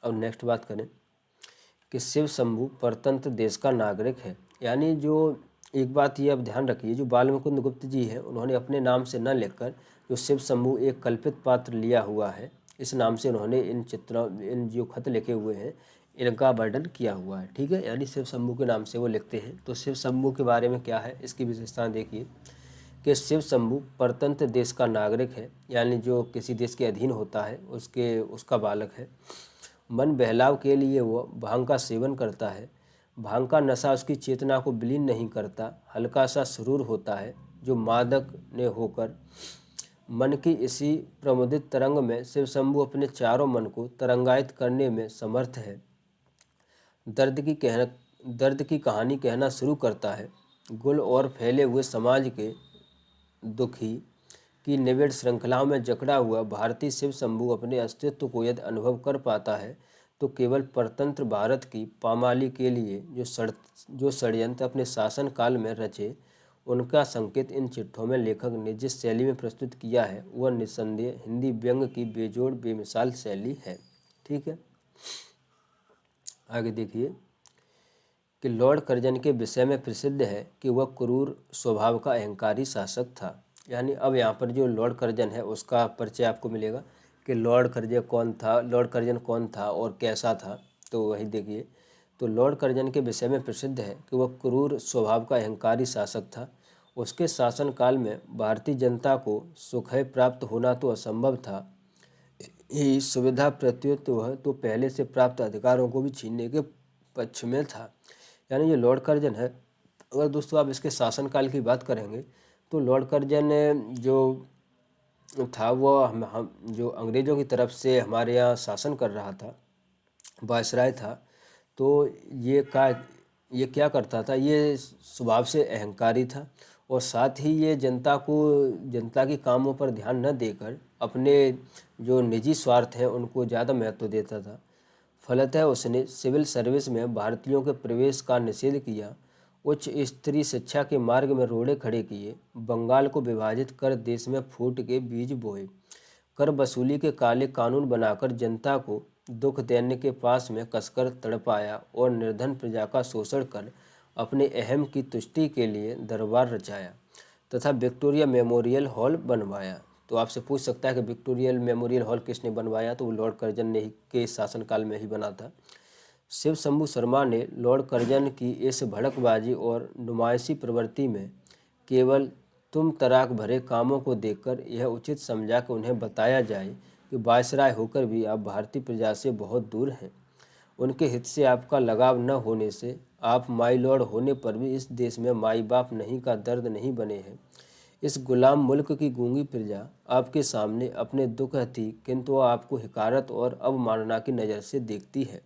अब नेक्स्ट बात करें कि शिव शंभू परतंत्र देश का नागरिक है। यानी जो एक बात ये अब ध्यान रखिए, जो बाल मुकुंद गुप्त जी हैं उन्होंने अपने नाम से न लिखकर जो शिव शंभू एक कल्पित पात्र लिया हुआ है, इस नाम से उन्होंने इन जो खत लिखे हुए हैं इनका वर्णन किया हुआ है। ठीक है, यानी शिव शंभू के नाम से वो लिखते हैं। तो शिव शंभू के बारे में क्या है, इसकी विशेषता देखिए कि शिव शंभू परतंत्र देश का नागरिक है, यानी जो किसी देश के अधीन होता है उसका बालक है। मन बहलाव के लिए वह भांग का सेवन करता है। भांग का नशा उसकी चेतना को विलीन नहीं करता, हल्का सा सुरूर होता है जो मादक ने होकर मन की इसी प्रमुदित तरंग में शिव शंभू अपने चारों मन को तरंगायित करने में समर्थ है। दर्द की कहानी कहना शुरू करता है। गुल और फैले हुए समाज के दुखी की निबिड़ श्रृंखलाओं में जकड़ा हुआ भारतीय शिव शंभू अपने अस्तित्व को यदि अनुभव कर पाता है तो केवल परतंत्र भारत की पामाली के लिए जो षड्यंत्र अपने शासन काल में रचे, उनका संकेत इन चिट्ठों में लेखक ने जिस शैली में प्रस्तुत किया है वह निस्संदेह हिंदी व्यंग्य की बेजोड़ बेमिसाल शैली है। ठीक है, आगे देखिए कि लॉर्ड कर्जन के विषय में प्रसिद्ध है कि वह क्रूर स्वभाव का अहंकारी शासक था। यानी अब यहाँ पर जो लॉर्ड कर्जन है उसका परिचय आपको मिलेगा कि लॉर्ड कर्जन कौन था और कैसा था। तो वही देखिए, तो लॉर्ड कर्जन के विषय में प्रसिद्ध है कि वह क्रूर स्वभाव का अहंकारी शासक था। उसके शासनकाल में भारतीय जनता को सुखय प्राप्त होना तो असंभव था ही, सुविधा प्रत्युत वह तो पहले से प्राप्त अधिकारों को भी छीनने के पक्ष में था। यानी जो लॉर्ड कर्जन है, अगर दोस्तों आप इसके शासनकाल की बात करेंगे तो लॉर्ड कर्जन जो था वो हम जो अंग्रेज़ों की तरफ से हमारे यहाँ शासन कर रहा था, वायसराय था, तो ये क्या करता था, ये स्वभाव से अहंकारी था और साथ ही ये जनता के कामों पर ध्यान न देकर अपने जो निजी स्वार्थ हैं उनको ज़्यादा महत्व देता था। फलतः उसने सिविल सर्विस में भारतीयों के प्रवेश का निषेध किया, उच्च स्त्री शिक्षा के मार्ग में रोड़े खड़े किए, बंगाल को विभाजित कर देश में फूट के बीज बोए, कर वसूली के काले कानून बनाकर जनता को दुख दैन्य के पास में कसकर तड़पाया और निर्धन प्रजा का शोषण कर अपने अहम की तुष्टि के लिए दरबार रचाया तथा विक्टोरिया मेमोरियल हॉल बनवाया। तो आपसे पूछ सकता है कि विक्टोरिया मेमोरियल हॉल किसने बनवाया, तो वो लॉर्ड कर्जन ने ही के शासनकाल में ही बना था। शिव शंभू शर्मा ने लॉर्ड कर्जन की इस भड़कबाजी और नुमाइशी प्रवृत्ति में केवल तुम तराक भरे कामों को देखकर यह उचित समझा कि उन्हें बताया जाए कि वायसराय होकर भी आप भारतीय प्रजा से बहुत दूर हैं। उनके हित से आपका लगाव न होने से आप माई लॉर्ड होने पर भी इस देश में माई बाप नहीं का दर्द नहीं बने हैं। इस गुलाम मुल्क की गूंगी प्रजा आपके सामने अपने दुख थी, किंतु वह आपको हिकारत और अवमानना की नज़र से देखती है।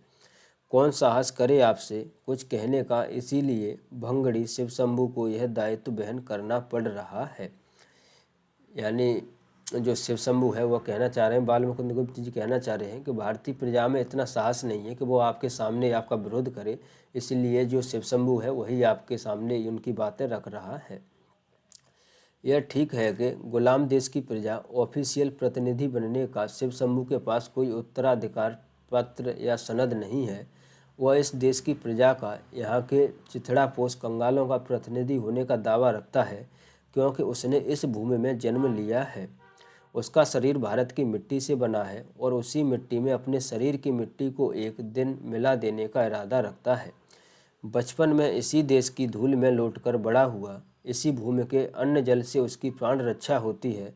कौन साहस करे आपसे कुछ कहने का, इसीलिए भंगड़ी शिव शंभू को यह दायित्व वहन करना पड़ रहा है। यानी जो शिव शंभू है वह कहना चाह रहे हैं, बाल मुकुंद गुप्त जी कहना चाह रहे हैं कि भारतीय प्रजा में इतना साहस नहीं है कि वो आपके सामने आपका विरोध करे, इसलिए जो शिव शंभू है वही आपके सामने उनकी बातें रख रहा है। यह ठीक है कि गुलाम देश की प्रजा ऑफिशियल प्रतिनिधि बनने का शिव शंभू के पास कोई उत्तराधिकार पत्र या सनद नहीं है। वह इस देश की प्रजा का, यहाँ के चिथड़ा पोष कंगालों का प्रतिनिधि होने का दावा रखता है, क्योंकि उसने इस भूमि में जन्म लिया है। उसका शरीर भारत की मिट्टी से बना है और उसी मिट्टी में अपने शरीर की मिट्टी को एक दिन मिला देने का इरादा रखता है। बचपन में इसी देश की धूल में लौटकर बड़ा हुआ, इसी भूमि के अन्न जल से उसकी प्राण रक्षा होती है।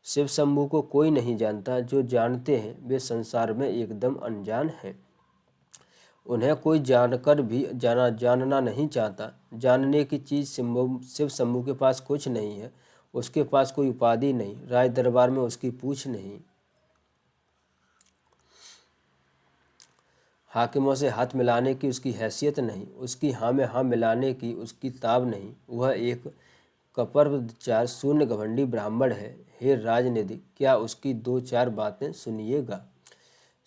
शिव शंभू को कोई नहीं जानता, जो जानते हैं वे संसार में एकदम अनजान हैं। उन्हें कोई जानकर भी जानना नहीं चाहता। जानने की चीज़ शिव शंभू के पास कुछ नहीं है। उसके पास कोई उपाधि नहीं, राज दरबार में उसकी पूछ नहीं, हाकिमों से हाथ मिलाने की उसकी हैसियत नहीं, उसकी हाँ में हाँ मिलाने की उसकी ताब नहीं। वह एक कपरचार शून्य घमंडी ब्राह्मण है। हे राजनिधि, क्या उसकी दो चार बातें सुनिएगा।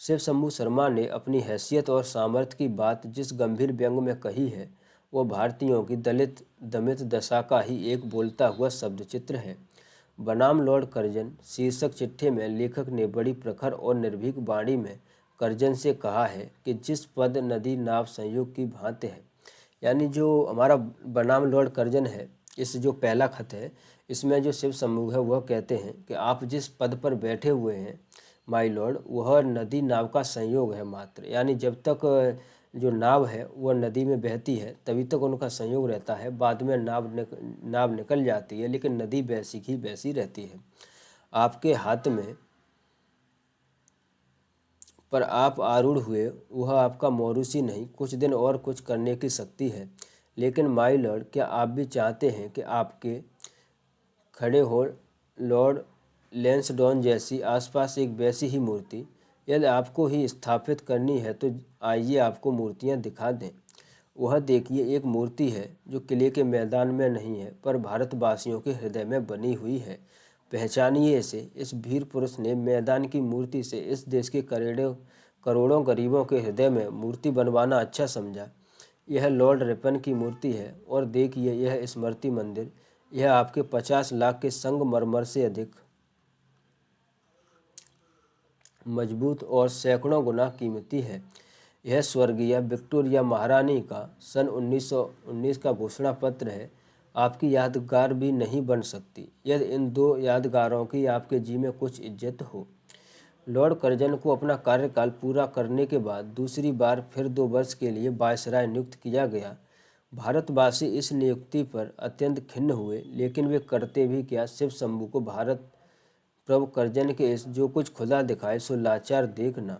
शिव शंभू शर्मा ने अपनी हैसियत और सामर्थ्य की बात जिस गंभीर व्यंग में कही है, वो भारतीयों की दलित दमित दशा का ही एक बोलता हुआ शब्द चित्र है। बनाम लॉर्ड कर्जन शीर्षक चिट्ठी में लेखक ने बड़ी प्रखर और निर्भीक वाणी में कर्जन से कहा है कि जिस पद नदी नाव संयोग की भांति है, यानी जो हमारा बनाम लॉर्ड कर्जन है, इस जो पहला खत है, इसमें जो शिव शंभू है वह कहते हैं कि आप जिस पद पर बैठे हुए हैं माय लॉर्ड, वह नदी नाव का संयोग है मात्र। यानी जब तक जो नाव है वह नदी में बहती है तभी तक उनका संयोग रहता है, बाद में नाव निकल जाती है, लेकिन नदी वैसी की वैसी रहती है। आपके हाथ में पर आप आरूढ़ हुए, वह आपका मौरूसी नहीं, कुछ दिन और कुछ करने की शक्ति है। लेकिन माय लॉर्ड, क्या आप भी चाहते हैं कि आपके खड़े हो लॉर्ड लैंसडॉन जैसी आसपास एक वैसी ही मूर्ति? यदि आपको ही स्थापित करनी है तो आइए आपको मूर्तियां दिखा दें। वह देखिए, एक मूर्ति है जो किले के मैदान में नहीं है पर भारतवासियों के हृदय में बनी हुई है। पहचानिए इसे। इस वीर पुरुष ने मैदान की मूर्ति से इस देश के करोड़ों करोड़ों गरीबों के हृदय में मूर्ति बनवाना अच्छा समझा। यह लॉर्ड रिपन की मूर्ति है, और देखिए यह स्मृति मंदिर, यह आपके 50 लाख के संगमरमर से अधिक मजबूत और सैकड़ों गुना कीमती है। यह स्वर्गीय विक्टोरिया महारानी का सन 1919 का घोषणा पत्र है। आपकी यादगार भी नहीं बन सकती यदि इन दो यादगारों की आपके जी में कुछ इज्जत हो। लॉर्ड कर्जन को अपना कार्यकाल पूरा करने के बाद दूसरी बार फिर 2 वर्ष के लिए वायसराय नियुक्त किया गया। भारतवासी इस नियुक्ति पर अत्यंत खिन्न हुए, लेकिन वे करते भी क्या। शिव शंभू को भारत प्रभु कर्जन के इस जो कुछ खुदा दिखाए सो लाचार देखना।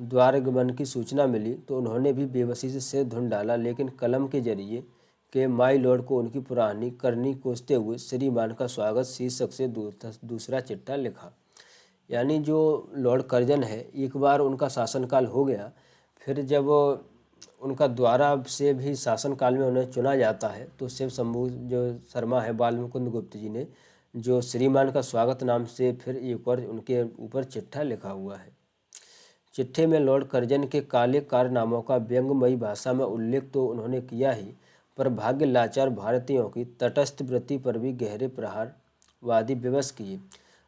द्वारगमन की सूचना मिली तो उन्होंने भी बेबसी से सिर ढूंढ डाला, लेकिन कलम के जरिए के माई लॉर्ड को उनकी पुरानी करनी कोसते हुए श्रीमान का स्वागत शीर्षक से दूसरा चिट्ठा लिखा। यानी जो लॉर्ड कर्जन है, एक बार उनका शासनकाल हो गया, फिर जब उनका द्वारा से भी शासनकाल में उन्हें चुना जाता है तो शिव शंभू जो शर्मा है, बाल मुकुंद गुप्त जी ने जो श्रीमान का स्वागत नाम से फिर एक और उनके ऊपर चिट्ठा लिखा हुआ है। चिट्ठे में लॉर्ड कर्जन के काले कारनामों का व्यंगमयी भाषा में उल्लेख तो उन्होंने किया ही, पर भाग्य लाचार भारतीयों की तटस्थ वृत्ति पर भी गहरे प्रहारवादी विवश किए।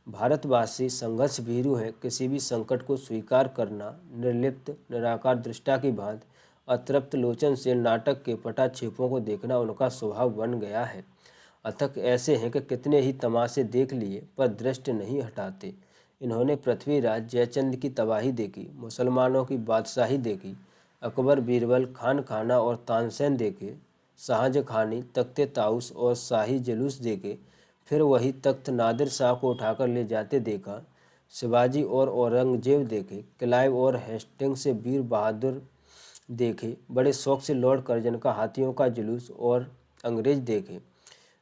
भारतवासी संघर्ष भीरू हैं, किसी भी संकट को स्वीकार करना निर्लिप्त निराकार दृष्टा की भांति अतृप्त लोचन से नाटक के पटाक्षेपों को देखना उनका स्वभाव बन गया है। अथक ऐसे हैं कि कितने ही तमाशे देख लिए पर दृष्टि नहीं हटाते। इन्होंने पृथ्वीराज जयचंद की तबाही देखी, मुसलमानों की बादशाही देखी, अकबर बीरबल खान खाना और तानसेन देखे, शाहजहाँ खानी तख्ते ताउस और शाही जुलूस देखे, फिर वही तख्त नादिर शाह को उठाकर ले जाते देखा, शिवाजी और औरंगजेब देखे, क्लाइव और हेस्टिंग्स से वीर बहादुर देखे, बड़े शौक से लॉर्ड कर्जन का हाथियों का जुलूस और अंग्रेज देखे,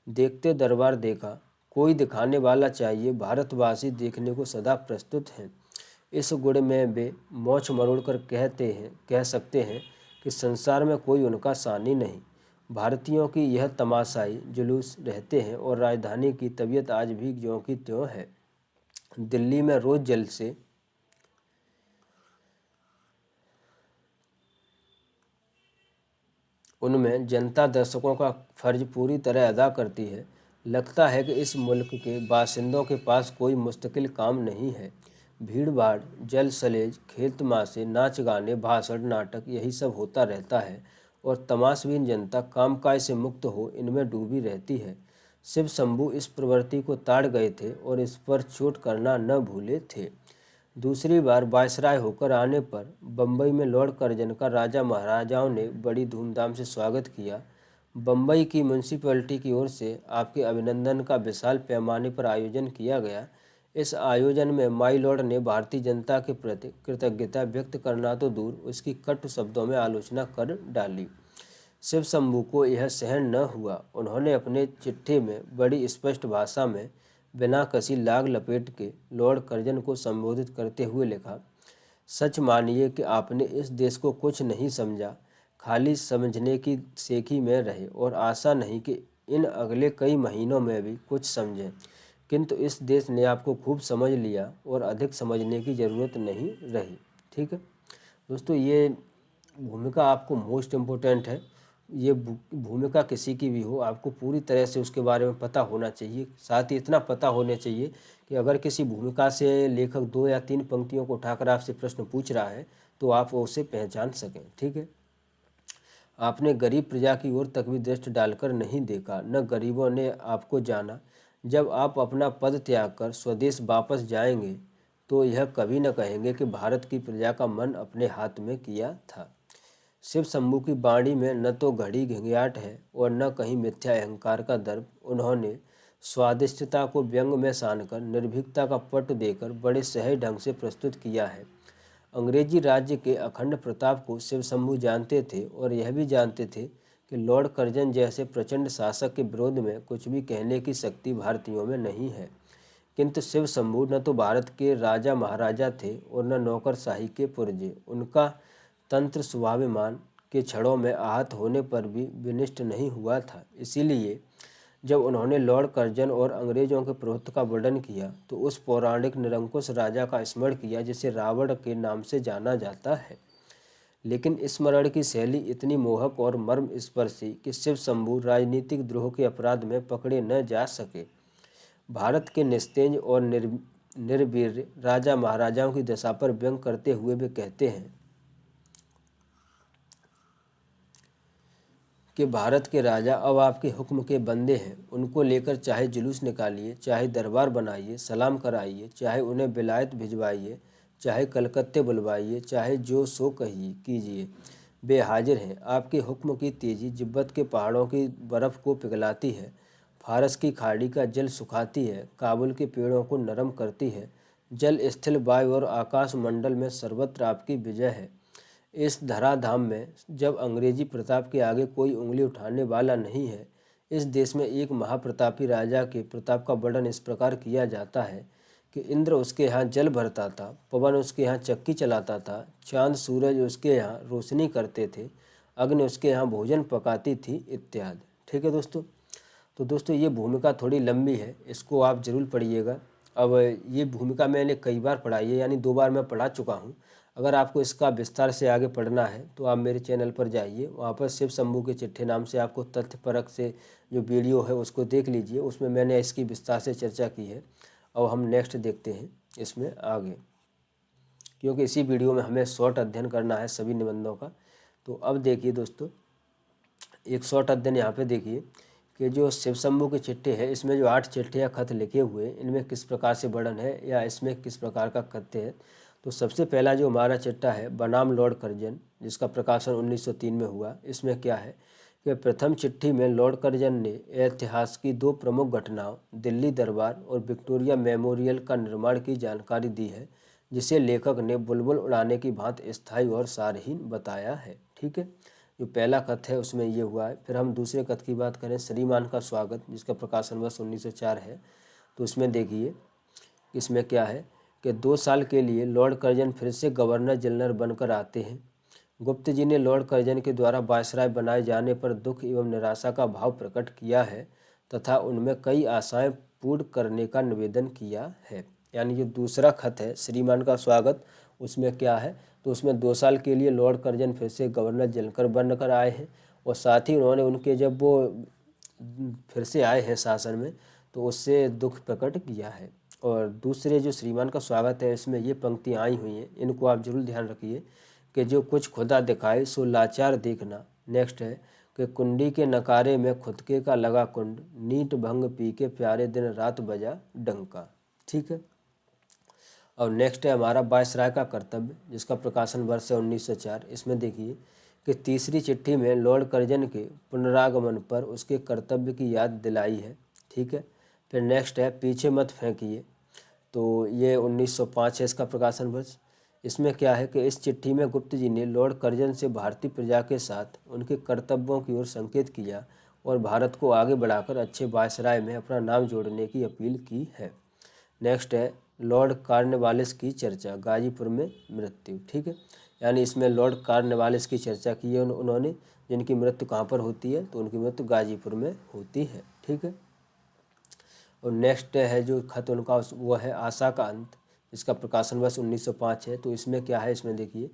देखते दरबार देखा। कोई दिखाने वाला चाहिए, भारतवासी देखने को सदा प्रस्तुत हैं। इस गुण में वे मोछ मरोड़ कर कह सकते हैं कि संसार में कोई उनका सानी नहीं। भारतीयों की यह तमाशाई जुलूस रहते हैं और राजधानी की तबीयत आज भी ज्यों की त्यों है। दिल्ली में रोज जलसे उनमें जनता दर्शकों का फर्ज पूरी तरह अदा करती है। लगता है कि इस मुल्क के बाशिंदों के पास कोई मुस्तकिल काम नहीं है। भीड़ भाड़, जल सलेज, खेल तमाशे, नाच गाने, भाषण, नाटक, यही सब होता रहता है और तमाशबीन जनता कामकाज से मुक्त हो इनमें डूबी रहती है। शिव शंभू इस प्रवृत्ति को ताड़ गए थे और इस पर चोट करना न भूले थे। दूसरी बार वायसराय होकर आने पर बम्बई में लॉर्ड कर्जन का राजा महाराजाओं ने बड़ी धूमधाम से स्वागत किया। बम्बई की म्यूनिसिपैलिटी की ओर से आपके अभिनंदन का विशाल पैमाने पर आयोजन किया गया। इस आयोजन में माई लॉर्ड ने भारतीय जनता के प्रति कृतज्ञता व्यक्त करना तो दूर, उसकी कटु शब्दों में आलोचना कर डाली। शिव शंभू को यह सहन न हुआ। उन्होंने अपने चिट्ठी में बड़ी स्पष्ट भाषा में बिना कसी लाग लपेट के लॉर्ड कर्जन को संबोधित करते हुए लिखा, सच मानिए कि आपने इस देश को कुछ नहीं समझा, खाली समझने की सेखी में रहे और आशा नहीं कि इन अगले कई महीनों में भी कुछ समझें। किंतु इस देश ने आपको खूब समझ लिया और अधिक समझने की ज़रूरत नहीं रही। ठीक है दोस्तों, ये भूमिका आपको मोस्ट इम्पोर्टेंट है। ये भूमिका किसी की भी हो, आपको पूरी तरह से उसके बारे में पता होना चाहिए। साथ ही इतना पता होना चाहिए कि अगर किसी भूमिका से लेखक 2 या 3 पंक्तियों को उठाकर आपसे प्रश्न पूछ रहा है तो आप उसे पहचान सकें। ठीक है, आपने गरीब प्रजा की ओर तक भी दृष्टि डालकर नहीं देखा, न गरीबों ने आपको जाना। जब आप अपना पद त्याग कर स्वदेश वापस जाएंगे तो यह कभी न कहेंगे कि भारत की प्रजा का मन अपने हाथ में किया था। शिव शंभू की वाणी में न तो घड़ी घिंघियाट है और न कहीं मिथ्या अहंकार का दर्प। उन्होंने स्वादिष्टता को व्यंग में सानकर निर्भीकता का पट देकर बड़े सहज ढंग से प्रस्तुत किया है। अंग्रेजी राज्य के अखंड प्रताप को शिव शंभू जानते थे और यह भी जानते थे कि लॉर्ड कर्जन जैसे प्रचंड शासक के विरोध में कुछ भी कहने की शक्ति भारतीयों में नहीं है। किंतु शिव शंभू न तो भारत के राजा महाराजा थे और न नौकरशाही के पुरजे। उनका तंत्र स्वाभिमान के क्षणों में आहत होने पर भी विनिष्ट नहीं हुआ था। इसीलिए जब उन्होंने लॉर्ड कर्जन और अंग्रेजों के प्रभुत्व का वर्णन किया तो उस पौराणिक निरंकुश राजा का स्मरण किया जिसे रावण के नाम से जाना जाता है। लेकिन स्मरण की शैली इतनी मोहक और मर्म स्पर्शी कि शिव शंभू राजनीतिक द्रोह के अपराध में पकड़े न जा सके। भारत के निस्तेज और निर्वीर्य राजा महाराजाओं की दशा पर व्यंग करते हुए वे कहते हैं कि भारत के राजा अब आपके हुक्म के बंदे हैं। उनको लेकर चाहे जुलूस निकालिए, चाहे दरबार बनाइए, सलाम कराइए, चाहे उन्हें विलायत भिजवाइए, चाहे कलकत्ते बुलवाइए, चाहे जो सो कहिए कीजिए, वे हाजिर हैं। आपके हुक्म की तेजी तिब्बत के पहाड़ों की बर्फ़ को पिघलाती है, फारस की खाड़ी का जल सुखाती है, काबुल के पेड़ों को नरम करती है। जल, स्थल, वायु और आकाश मंडल में सर्वत्र आपकी विजय है। इस धराधाम में जब अंग्रेजी प्रताप के आगे कोई उंगली उठाने वाला नहीं है, इस देश में एक महाप्रतापी राजा के प्रताप का वर्णन इस प्रकार किया जाता है कि इंद्र उसके यहाँ जल भरता था, पवन उसके यहाँ चक्की चलाता था, चांद सूरज उसके यहाँ रोशनी करते थे, अग्नि उसके यहाँ भोजन पकाती थी, इत्यादि। ठीक है दोस्तों, तो दोस्तों ये भूमिका थोड़ी लंबी है, इसको आप ज़रूर पढ़िएगा। अब ये भूमिका मैंने कई बार पढ़ाई है, यानी 2 बार मैं पढ़ा चुका हूँ। अगर आपको इसका विस्तार से आगे पढ़ना है तो आप मेरे चैनल पर जाइए, वहाँ पर शिव शंभू के चिट्ठे नाम से आपको तथ्य परक से जो वीडियो है उसको देख लीजिए, उसमें मैंने इसकी विस्तार से चर्चा की है। अब हम नेक्स्ट देखते हैं इसमें आगे, क्योंकि इसी वीडियो में हमें शॉर्ट अध्ययन करना है सभी निबंधों का। तो अब देखिए दोस्तों, एक शॉर्ट अध्ययन यहाँ पे देखिए कि जो शिव शंभू के चिट्ठे हैं, इसमें जो 8 चिट्ठे या खत लिखे हुए हैं, इनमें किस प्रकार से वर्णन है या इसमें किस प्रकार का कथ्य है। तो सबसे पहला जो हमारा चिट्ठा है बनाम लॉर्ड कर्जन, जिसका प्रकाशन 1903 में हुआ, इसमें क्या है कि प्रथम चिट्ठी में लॉर्ड कर्जन ने इतिहास की 2 प्रमुख घटनाओं, दिल्ली दरबार और विक्टोरिया मेमोरियल का निर्माण की जानकारी दी है, जिसे लेखक ने बुलबुल उड़ाने की भांति स्थायी और सारहीन बताया है। ठीक है, जो पहला कथ है उसमें ये हुआ है। फिर हम दूसरे कथ की बात करें, श्रीमान का स्वागत, जिसका प्रकाशन वर्ष 1904 है। तो इसमें देखिए इसमें क्या है कि 2 साल के लिए लॉर्ड कर्जन फिर से गवर्नर जनरल बनकर आते हैं। गुप्त जी ने लॉर्ड कर्जन के द्वारा वायसराय बनाए जाने पर दुख एवं निराशा का भाव प्रकट किया है तथा उनमें कई आशाएं पूर्ण करने का निवेदन किया है। यानी जो दूसरा खत है श्रीमान का स्वागत, उसमें क्या है, तो उसमें 2 साल के लिए लॉर्ड कर्जन फिर से गवर्नर जनरल बनकर आए हैं और साथ ही उन्होंने उनके जब वो फिर से आए हैं शासन में तो उससे दुख प्रकट किया है। और दूसरे जो श्रीमान का स्वागत है, इसमें ये पंक्तियाँ आई हुई हैं, इनको आप जरूर ध्यान रखिए कि जो कुछ खुदा दिखाए सो लाचार देखना। नेक्स्ट है कि कुंडी के नकारे में खुदके का लगा कुंड, नीट भंग पी के प्यारे दिन रात बजा डंका। ठीक है, और नेक्स्ट है हमारा वायसराय का कर्तव्य, जिसका प्रकाशन वर्ष है 1904। इसमें देखिए कि तीसरी चिट्ठी में लॉर्ड कर्जन के पुनरागमन पर उसके कर्तव्य की याद दिलाई है। ठीक है, फिर नेक्स्ट है पीछे मत फेंकिए, तो ये 1905 है इसका प्रकाशन वर्ष। इसमें क्या है कि इस चिट्ठी में गुप्त जी ने लॉर्ड कर्जन से भारतीय प्रजा के साथ उनके कर्तव्यों की ओर संकेत किया और भारत को आगे बढ़ाकर अच्छे वायसराय में अपना नाम जोड़ने की अपील की है। नेक्स्ट है लॉर्ड कॉर्नवालिस की चर्चा, गाजीपुर में मृत्यु। ठीक है, यानी इसमें लॉर्ड कॉर्नवालिस की चर्चा की है उन्होंने, जिनकी मृत्यु कहाँ पर होती है, तो उनकी मृत्यु गाजीपुर में होती है। ठीक है, और नेक्स्ट है जो खत उनका वो है आशा का अंत, इसका प्रकाशन वर्ष 1905 है। तो इसमें क्या है, इसमें देखिए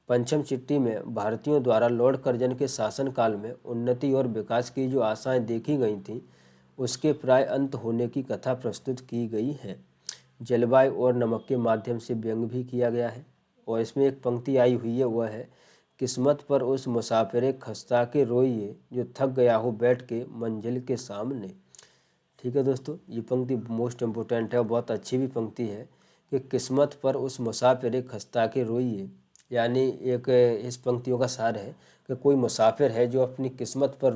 पंचम चिट्ठी में भारतीयों द्वारा लॉर्ड कर्जन के शासनकाल में उन्नति और विकास की जो आशाएं देखी गई थीं उसके प्राय अंत होने की कथा प्रस्तुत की गई है। जलवायु और नमक के माध्यम से व्यंग भी किया गया है। और इसमें एक पंक्ति आई हुई है, वह है किस्मत पर उस मुसाफिर खस्ता के रोइए जो थक गया हो बैठ के मंजिल के सामने। ठीक है दोस्तों, ये पंक्ति मोस्ट इम्पोर्टेंट है और बहुत अच्छी भी पंक्ति है कि किस्मत पर उस मुसाफिर खस्ता के रोइए, यानी एक इस पंक्तियों का सार है कि कोई मुसाफिर है जो अपनी किस्मत पर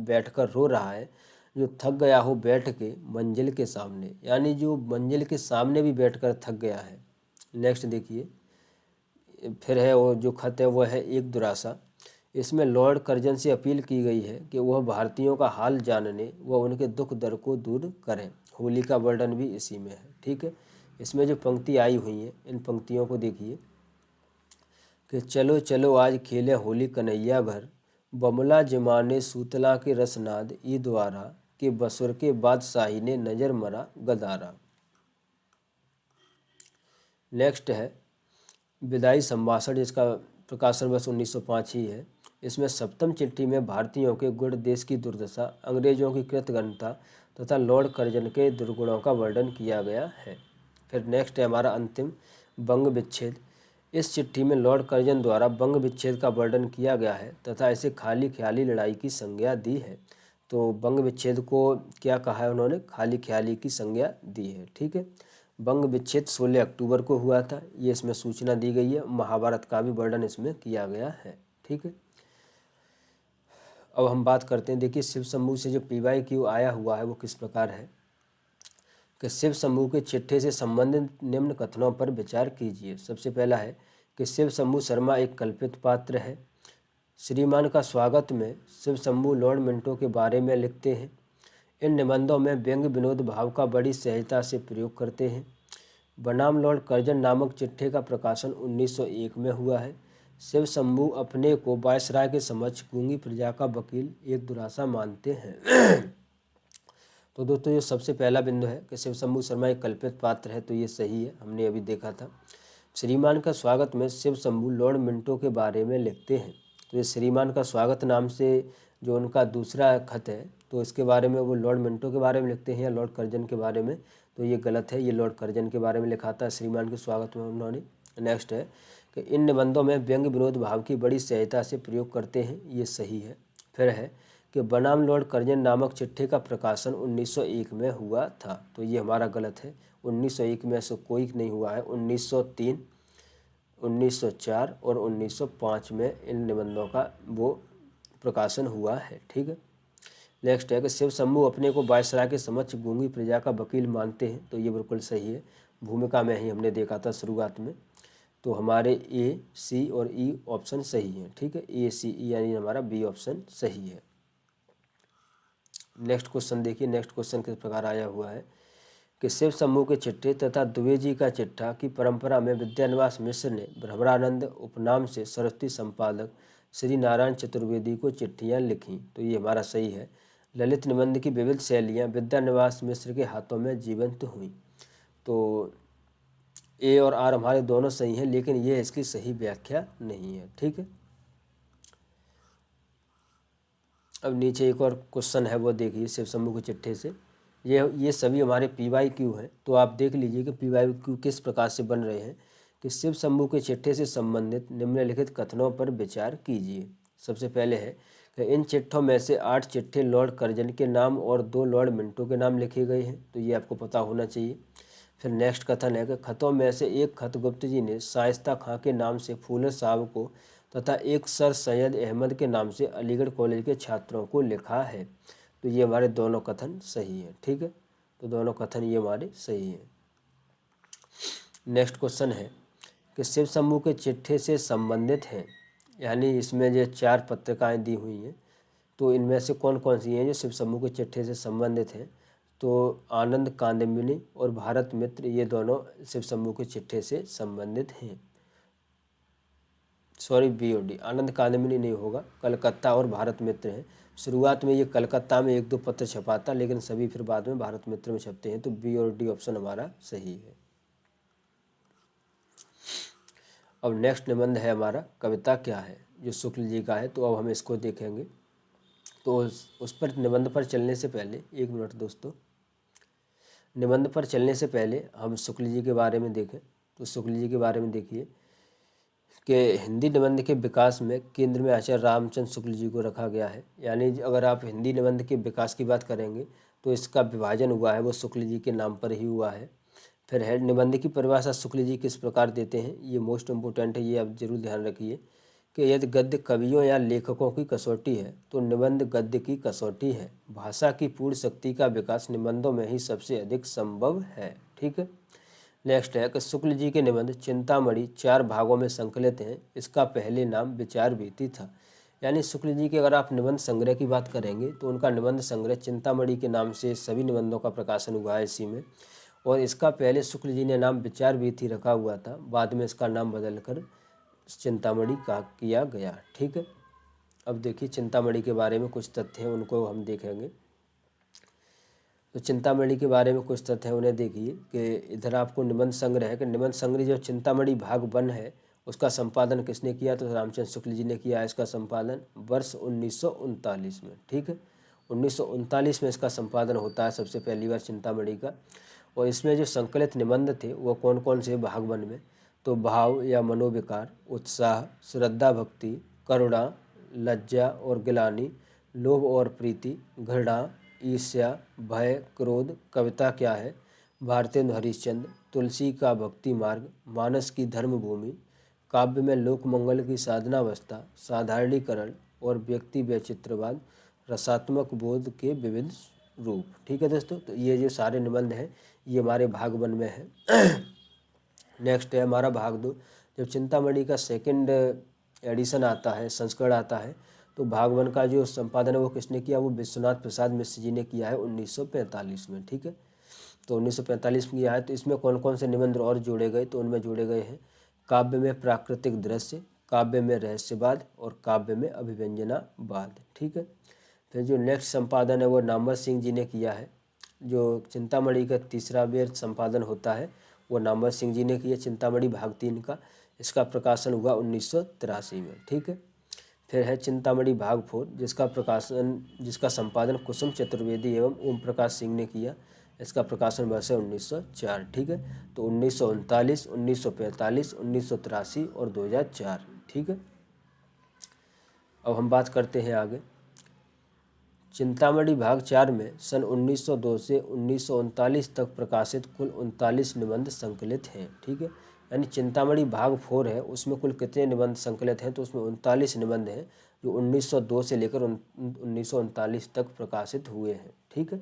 बैठकर रो रहा है, जो थक गया हो बैठ के मंजिल के सामने, यानी जो मंजिल के सामने भी बैठकर थक गया है। नेक्स्ट देखिए, फिर है वो जो खत है वह है एक दुरासा। इसमें लॉर्ड कर्जन से अपील की गई है कि वह भारतीयों का हाल जानने व उनके दुख दर्द को दूर करें। होली का वर्णन भी इसी में है। ठीक है, इसमें जो पंक्ति आई हुई है इन पंक्तियों को देखिए कि चलो चलो आज खेले होली कन्हैया घर, बमला जमाने सूतला के रसनाद ई द्वारा, के बसुर के बादशाही ने नजर मरा गदारा। नेक्स्ट है विदाई संभाषण, जिसका प्रकाशन वर्ष 1905 ही है। इसमें सप्तम चिट्ठी में भारतीयों के गुण देश की दुर्दशा, अंग्रेजों की कृतघ्नता तथा लॉर्ड कर्जन के दुर्गुणों का वर्णन किया गया है। फिर नेक्स्ट है हमारा अंतिम बंग विच्छेद। इस चिट्ठी में लॉर्ड कर्जन द्वारा बंग विच्छेद का वर्णन किया गया है तथा इसे खाली ख्याली लड़ाई की संज्ञा दी है। तो बंग विच्छेद को क्या कहा है उन्होंने, खाली ख्याली की संज्ञा दी है। ठीक है, बंग विच्छेद 16 अक्टूबर को हुआ था, ये इसमें सूचना दी गई है। महाभारत का भी वर्णन इसमें किया गया है। ठीक है, अब हम बात करते हैं, देखिए शिव शंभू से जो PYQ आया हुआ है वो किस प्रकार है कि शिव शंभू के चिट्ठे से संबंधित निम्न कथनों पर विचार कीजिए। सबसे पहला है कि शिव शंभू शर्मा एक कल्पित पात्र है। श्रीमान का स्वागत में शिव शंभू लॉर्ड मिंटो के बारे में लिखते हैं। इन निबंधों में व्यंग विनोद भाव का बड़ी सहजता से प्रयोग करते हैं। बनाम लॉर्ड कर्जन नामक चिट्ठे का प्रकाशन 1901 में हुआ है। शिव शंभू अपने को वायसराय के समक्ष गूंगी प्रजा का वकील एक दुरासा मानते हैं। तो दोस्तों ये सबसे पहला बिंदु है कि शिव शंभू शर्मा एक कल्पित पात्र है, तो ये सही है, हमने अभी देखा था। श्रीमान का स्वागत में शिव शंभू लॉर्ड मिंटो के बारे में लिखते हैं। तो ये श्रीमान का स्वागत नाम से जो उनका दूसरा खत है तो इसके बारे में वो लॉर्ड मिंटो के बारे में लिखते हैं या लॉर्ड कर्जन के बारे में, तो ये गलत है, ये लॉर्ड कर्जन के बारे में लिखा था श्रीमान के स्वागत में उन्होंने। नेक्स्ट है कि इन निबंधों में व्यंग विनोद भाव की बड़ी सहजता से प्रयोग करते हैं, ये सही है। फिर है कि बनाम लॉर्ड कर्जन नामक चिट्ठी का प्रकाशन 1901 में हुआ था, तो ये हमारा गलत है। 1901 में ऐसा कोई नहीं हुआ है। 1903, 1904 और 1905 में इन निबंधों का वो प्रकाशन हुआ है। ठीक है, नेक्स्ट है कि शिव शंभू अपने को वायसराय के समक्ष गूंगी प्रजा का वकील मानते हैं, तो ये बिल्कुल सही है। भूमिका में ही हमने देखा था शुरुआत में, तो हमारे A, C और E ऑप्शन सही है। ठीक है, A, C, E यानी हमारा B ऑप्शन सही है। नेक्स्ट क्वेश्चन देखिए, नेक्स्ट क्वेश्चन किस प्रकार आया हुआ है कि शिव शंभू के चिट्ठे तथा द्विवेदी का चिट्ठा की परंपरा में विद्यानिवास मिश्र ने भ्रमरानंद उपनाम से सरस्वती संपादक श्री नारायण चतुर्वेदी को चिट्ठियां लिखीं, तो ये हमारा सही है। ललित निबंध की विविध शैलियाँ विद्यानिवास मिश्र के हाथों में जीवंत हुई, तो A और R हमारे दोनों सही हैं, लेकिन ये इसकी सही व्याख्या नहीं है। ठीक है, अब नीचे एक और क्वेश्चन है वो देखिए शिव शंभू के चिट्ठे से। ये सभी हमारे PYQ हैं, तो आप देख लीजिए कि PYQ किस प्रकार से बन रहे हैं कि शिव शंभू के चिट्ठे से संबंधित निम्नलिखित कथनों पर विचार कीजिए। सबसे पहले है कि इन चिट्ठों में से 8 चिट्ठे लॉर्ड कर्जन के नाम और 2 लॉर्ड मिंटो के नाम लिखे गए हैं, तो ये आपको पता होना चाहिए। फिर नेक्स्ट कथन है कि खतों में से एक खत गुप्त जी ने शाइस्ता खां के नाम से फूलर साहब को तथा एक सर सैयद अहमद के नाम से अलीगढ़ कॉलेज के छात्रों को लिखा है, तो ये हमारे दोनों कथन सही है। ठीक है, तो दोनों कथन ये हमारे सही हैं। नेक्स्ट क्वेश्चन है कि शिव शंभू के चिट्ठे से संबंधित हैं, यानी इसमें जो 4 पत्रिकाएं दी हुई हैं, तो इनमें से कौन कौन सी हैं जो शिव शंभू के चिट्ठे से संबंधित हैं, तो आनंद कादम्बिनी और भारत मित्र ये दोनों शिव शंभू के चिट्ठे से संबंधित हैं। सॉरी BOD, आनंद कादम्बिनी नहीं होगा, कलकत्ता और भारत मित्र हैं। शुरुआत में ये कलकत्ता में 1-2 पत्र छपाता, लेकिन सभी फिर बाद में भारत मित्र में छपते हैं। तो बी और डी ऑप्शन हमारा सही है। अब नेक्स्ट निबंध है हमारा कविता क्या है, जो शुक्ल जी का है। तो अब हम इसको देखेंगे। तो उस पर निबंध पर चलने से पहले 1 मिनट दोस्तों, निबंध पर चलने से पहले हम शुक्ल जी के बारे में देखें। तो शुक्ल जी के बारे में देखिए कि हिंदी निबंध के विकास में केंद्र में आचार्य रामचंद्र शुक्ल जी को रखा गया है। यानी अगर आप हिंदी निबंध के विकास की बात करेंगे तो इसका विभाजन हुआ है वो शुक्ल जी के नाम पर ही हुआ है। फिर है निबंध की परिभाषा शुक्ल जी किस प्रकार देते हैं, ये मोस्ट इम्पोर्टेंट है, ये आप जरूर ध्यान रखिए कि यदि गद्य कवियों या लेखकों की कसौटी है तो निबंध गद्य की कसौटी है। भाषा की पूर्ण शक्ति का विकास निबंधों में ही सबसे अधिक संभव है। ठीक है। नेक्स्ट है कि शुक्ल जी के निबंध चिंतामणि 4 भागों में संकलित हैं। इसका पहले नाम विचार भीति था। यानी शुक्ल जी के अगर आप निबंध संग्रह की बात करेंगे तो उनका निबंध संग्रह चिंतामणि के नाम से सभी निबंधों का प्रकाशन हुआ है इसी में। और इसका पहले शुक्ल जी ने नाम विचार भीति रखा हुआ था, बाद में इसका नाम बदलकर चिंतामणि का किया गया। ठीक है। अब देखिए चिंतामणि के बारे में कुछ तथ्य हैं, उनको हम देखेंगे। तो चिंतामणि के बारे में कुछ तथ्य हैं, उन्हें देखिए कि इधर आपको निबंध संग्रह है कि निबंध संग्रह जो चिंतामणि भाग 1 है उसका संपादन किसने किया, तो रामचंद्र शुक्ल जी ने किया है इसका संपादन वर्ष 1939 में। ठीक है। 1939 में इसका संपादन होता है सबसे पहली बार चिंतामणि का। और इसमें जो संकलित निबंध थे वो कौन कौन से भाग 1 में, तो भाव या मनोविकार, उत्साह, श्रद्धा भक्ति, करुणा, लज्जा और गिलानी, लोभ और प्रीति, घृणा, ईर्ष्या, भय, क्रोध, कविता क्या है, भारतेंदु हरिश्चंद्र, तुलसी का भक्ति मार्ग, मानस की धर्मभूमि, काव्य में लोक मंगल की साधनावस्था, साधारणीकरण और व्यक्ति वैचित्रवाद, रसात्मक बोध के विविध रूप। ठीक है दोस्तों। तो ये जो सारे निबंध हैं ये हमारे भाग 1 में है। नेक्स्ट है हमारा भाग 2। जब चिंतामणि का सेकंड एडिशन आता है, संस्करण आता है, तो भाग 1 का जो संपादन है वो किसने किया, वो विश्वनाथ प्रसाद मिश्र जी ने किया है 1945 में। ठीक है। तो 1945 में किया है। तो इसमें कौन कौन से निबंध और जोड़े गए, तो उनमें जोड़े गए हैं काव्य में प्राकृतिक दृश्य, काव्य में रहस्यवाद और काव्य में अभिव्यंजनावाद। ठीक है। फिर जो नेक्स्ट संपादन है वो नामवर सिंह जी ने किया है। जो चिंतामणि का तीसरा बेर संपादन होता है वो नामवर सिंह जी ने किया, चिंतामणि भाग 3 का। इसका प्रकाशन हुआ 1983 में। ठीक है। फिर है चिंतामणि भाग 4 जिसका संपादन कुसुम चतुर्वेदी एवं ओम प्रकाश सिंह ने किया। इसका प्रकाशन वर्ष है 1904। ठीक है। तो 1939, 1945, 1983 और 2004। ठीक है। अब हम बात करते हैं आगे। चिंतामणि भाग 4 में सन 1902 से 1939 तक प्रकाशित कुल 39 निबंध संकलित हैं। ठीक है। यानी चिंतामणि भाग 4 है उसमें कुल कितने निबंध संकलित हैं, तो उसमें 39 निबंध हैं जो 1902 से लेकर 1939 तक प्रकाशित हुए हैं। ठीक है।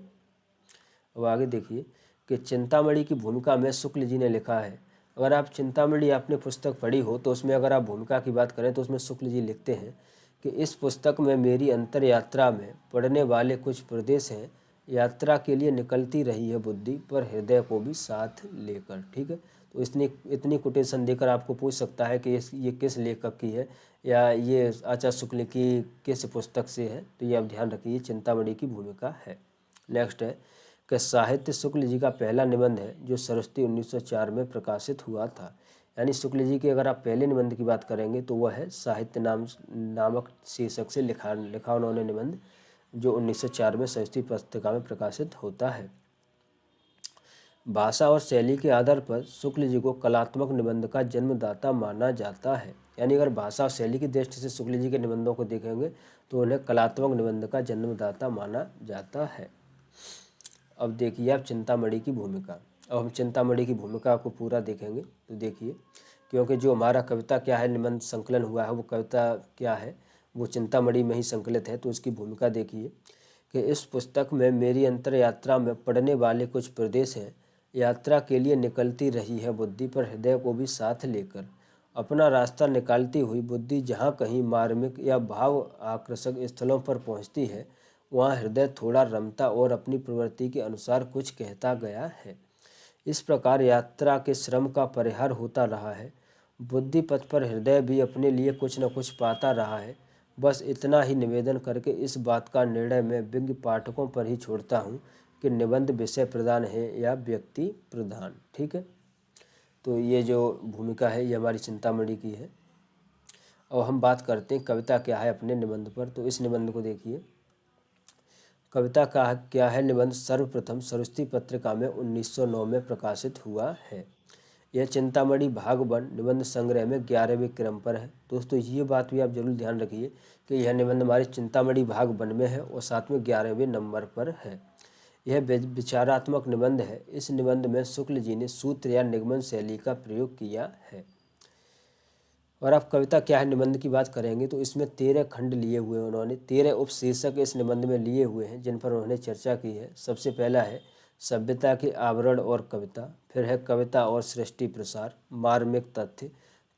अब आगे देखिए कि चिंतामणि की भूमिका में शुक्ल जी ने लिखा है। अगर आप चिंतामणि आपने पुस्तक पढ़ी हो तो उसमें अगर आप भूमिका की बात करें तो उसमें शुक्ल जी लिखते हैं कि इस पुस्तक में मेरी अंतर यात्रा में पढ़ने वाले कुछ प्रदेश हैं, यात्रा के लिए निकलती रही है बुद्धि पर हृदय को भी साथ लेकर। ठीक है। तो इतनी कोटेशन देकर आपको पूछ सकता है कि ये किस लेखक की है या ये आचार्य शुक्ल की किस पुस्तक से है, तो ये आप ध्यान रखिए चिंतामणि की भूमिका है। नेक्स्ट है कि साहित्य शुक्ल जी का पहला निबंध है जो सरस्वती 1904 में प्रकाशित हुआ था। यानी शुक्ल जी के अगर आप पहले निबंध की बात करेंगे तो वह है साहित्य नामक शीर्षक से लिखा उन्होंने निबंध, जो 1904 में सरस्वती पत्रिका में प्रकाशित होता है। भाषा और शैली के आधार पर शुक्ल जी को कलात्मक निबंध का जन्मदाता माना जाता है। यानी अगर भाषा और शैली की दृष्टि से शुक्ल जी के निबंधों को देखेंगे तो उन्हें कलात्मक निबंध का जन्मदाता माना जाता है। अब देखिए आप चिंतामणि की भूमिका। अब हम चिंतामणि की भूमिका को पूरा देखेंगे। तो देखिए क्योंकि जो हमारा कविता क्या है निबंध संकलन हुआ है वो कविता क्या है वो चिंतामणि में ही संकलित है। तो उसकी भूमिका देखिए कि इस पुस्तक में मेरी अंतर यात्रा में पढ़ने वाले कुछ प्रदेश हैं, यात्रा के लिए निकलती रही है बुद्धि पर हृदय को भी साथ लेकर। अपना रास्ता निकालती हुई बुद्धि जहाँ कहीं मार्मिक या भाव आकर्षक स्थलों पर पहुँचती है वहाँ हृदय थोड़ा रमता और अपनी प्रवृत्ति के अनुसार कुछ कहता गया है। इस प्रकार यात्रा के श्रम का परिहार होता रहा है। बुद्धि पथ पर हृदय भी अपने लिए कुछ न कुछ पाता रहा है। बस इतना ही निवेदन करके इस बात का निर्णय मैं विज्ञ पाठकों पर ही छोड़ता हूँ कि निबंध विषय प्रधान है या व्यक्ति प्रधान। ठीक है, तो ये जो भूमिका है ये हमारी चिंतामणि की है। और हम बात करते हैं कविता क्या है अपने निबंध पर। तो इस निबंध को देखिए, कविता का क्या है निबंध सर्वप्रथम सरस्वती पत्रिका में 1909 में प्रकाशित हुआ है। यह चिंतामणि भाग 1 निबंध संग्रह में 11वें क्रम पर है। दोस्तों ये बात भी आप जरूर ध्यान रखिए कि यह निबंध हमारी चिंतामणि भाग 1 में है और साथ में 11वें नंबर पर है। यह विचारात्मक निबंध है। इस निबंध में शुक्ल जी ने सूत्र या निगमन शैली का प्रयोग किया है। और आप कविता क्या है निबंध की बात करेंगे तो इसमें 13 खंड लिए हुए हैं उन्होंने, 13 उपशीर्षक इस निबंध में लिए हुए हैं जिन पर उन्होंने चर्चा की है। सबसे पहला है सभ्यता के आवरण और कविता, फिर है कविता और सृष्टि प्रसार, मार्मिक तथ्य,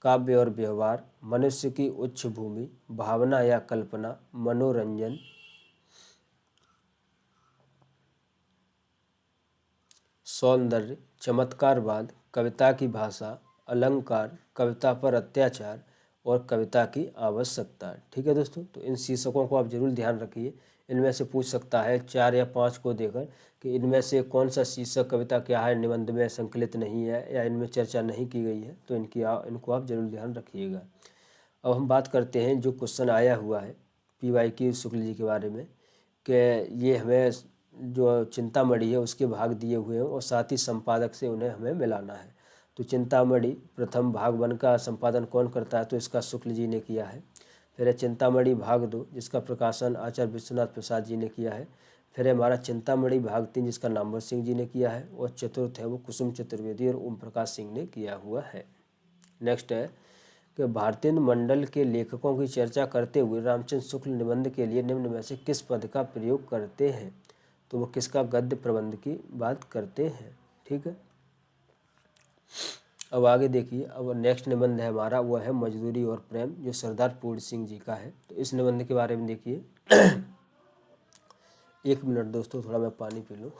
काव्य और व्यवहार, मनुष्य की उच्च भूमि, भावना या कल्पना, मनोरंजन, सौंदर्य, चमत्कारवाद, कविता की भाषा, अलंकार, कविता पर अत्याचार और कविता की आवश्यकता। ठीक है दोस्तों, तो इन शीर्षकों को आप जरूर ध्यान रखिए। इनमें से पूछ सकता है 4 या 5 को देकर कि इनमें से कौन सा शीर्षक कविता क्या है निबंध में संकलित नहीं है या इनमें चर्चा नहीं की गई है, तो इनको आप जरूर ध्यान रखिएगा। अब हम बात करते हैं जो क्वेश्चन आया हुआ है PYQ शुक्ल जी के बारे में कि ये हमें जो चिंतामणि है उसके भाग दिए हुए हैं और साथ ही संपादक से उन्हें हमें मिलाना है। तो चिंतामणि प्रथम भाग 1 का संपादन कौन करता है, तो इसका शुक्ल जी ने किया है। फिर है चिंतामणि भाग 2 जिसका प्रकाशन आचार्य विश्वनाथ प्रसाद जी ने किया है। फिर है हमारा चिंतामणि भाग 3 जिसका नामवर सिंह जी ने किया है। और चतुर्थ है वो कुसुम चतुर्वेदी और ओम प्रकाश सिंह ने किया हुआ है। नेक्स्ट है कि भारतेंदु मंडल के लेखकों की चर्चा करते हुए रामचंद्र शुक्ल निबंध के लिए निम्न में से किस पद का प्रयोग करते हैं, तो वो किसका गद्य प्रबंध की बात करते हैं। ठीक है, अब आगे देखिए। अब नेक्स्ट निबंध है हमारा वो है मजदूरी और प्रेम जो सरदार पूर्ण सिंह जी का है। तो इस निबंध के बारे में देखिए 1 मिनट दोस्तों, थोड़ा मैं पानी पी लूँ।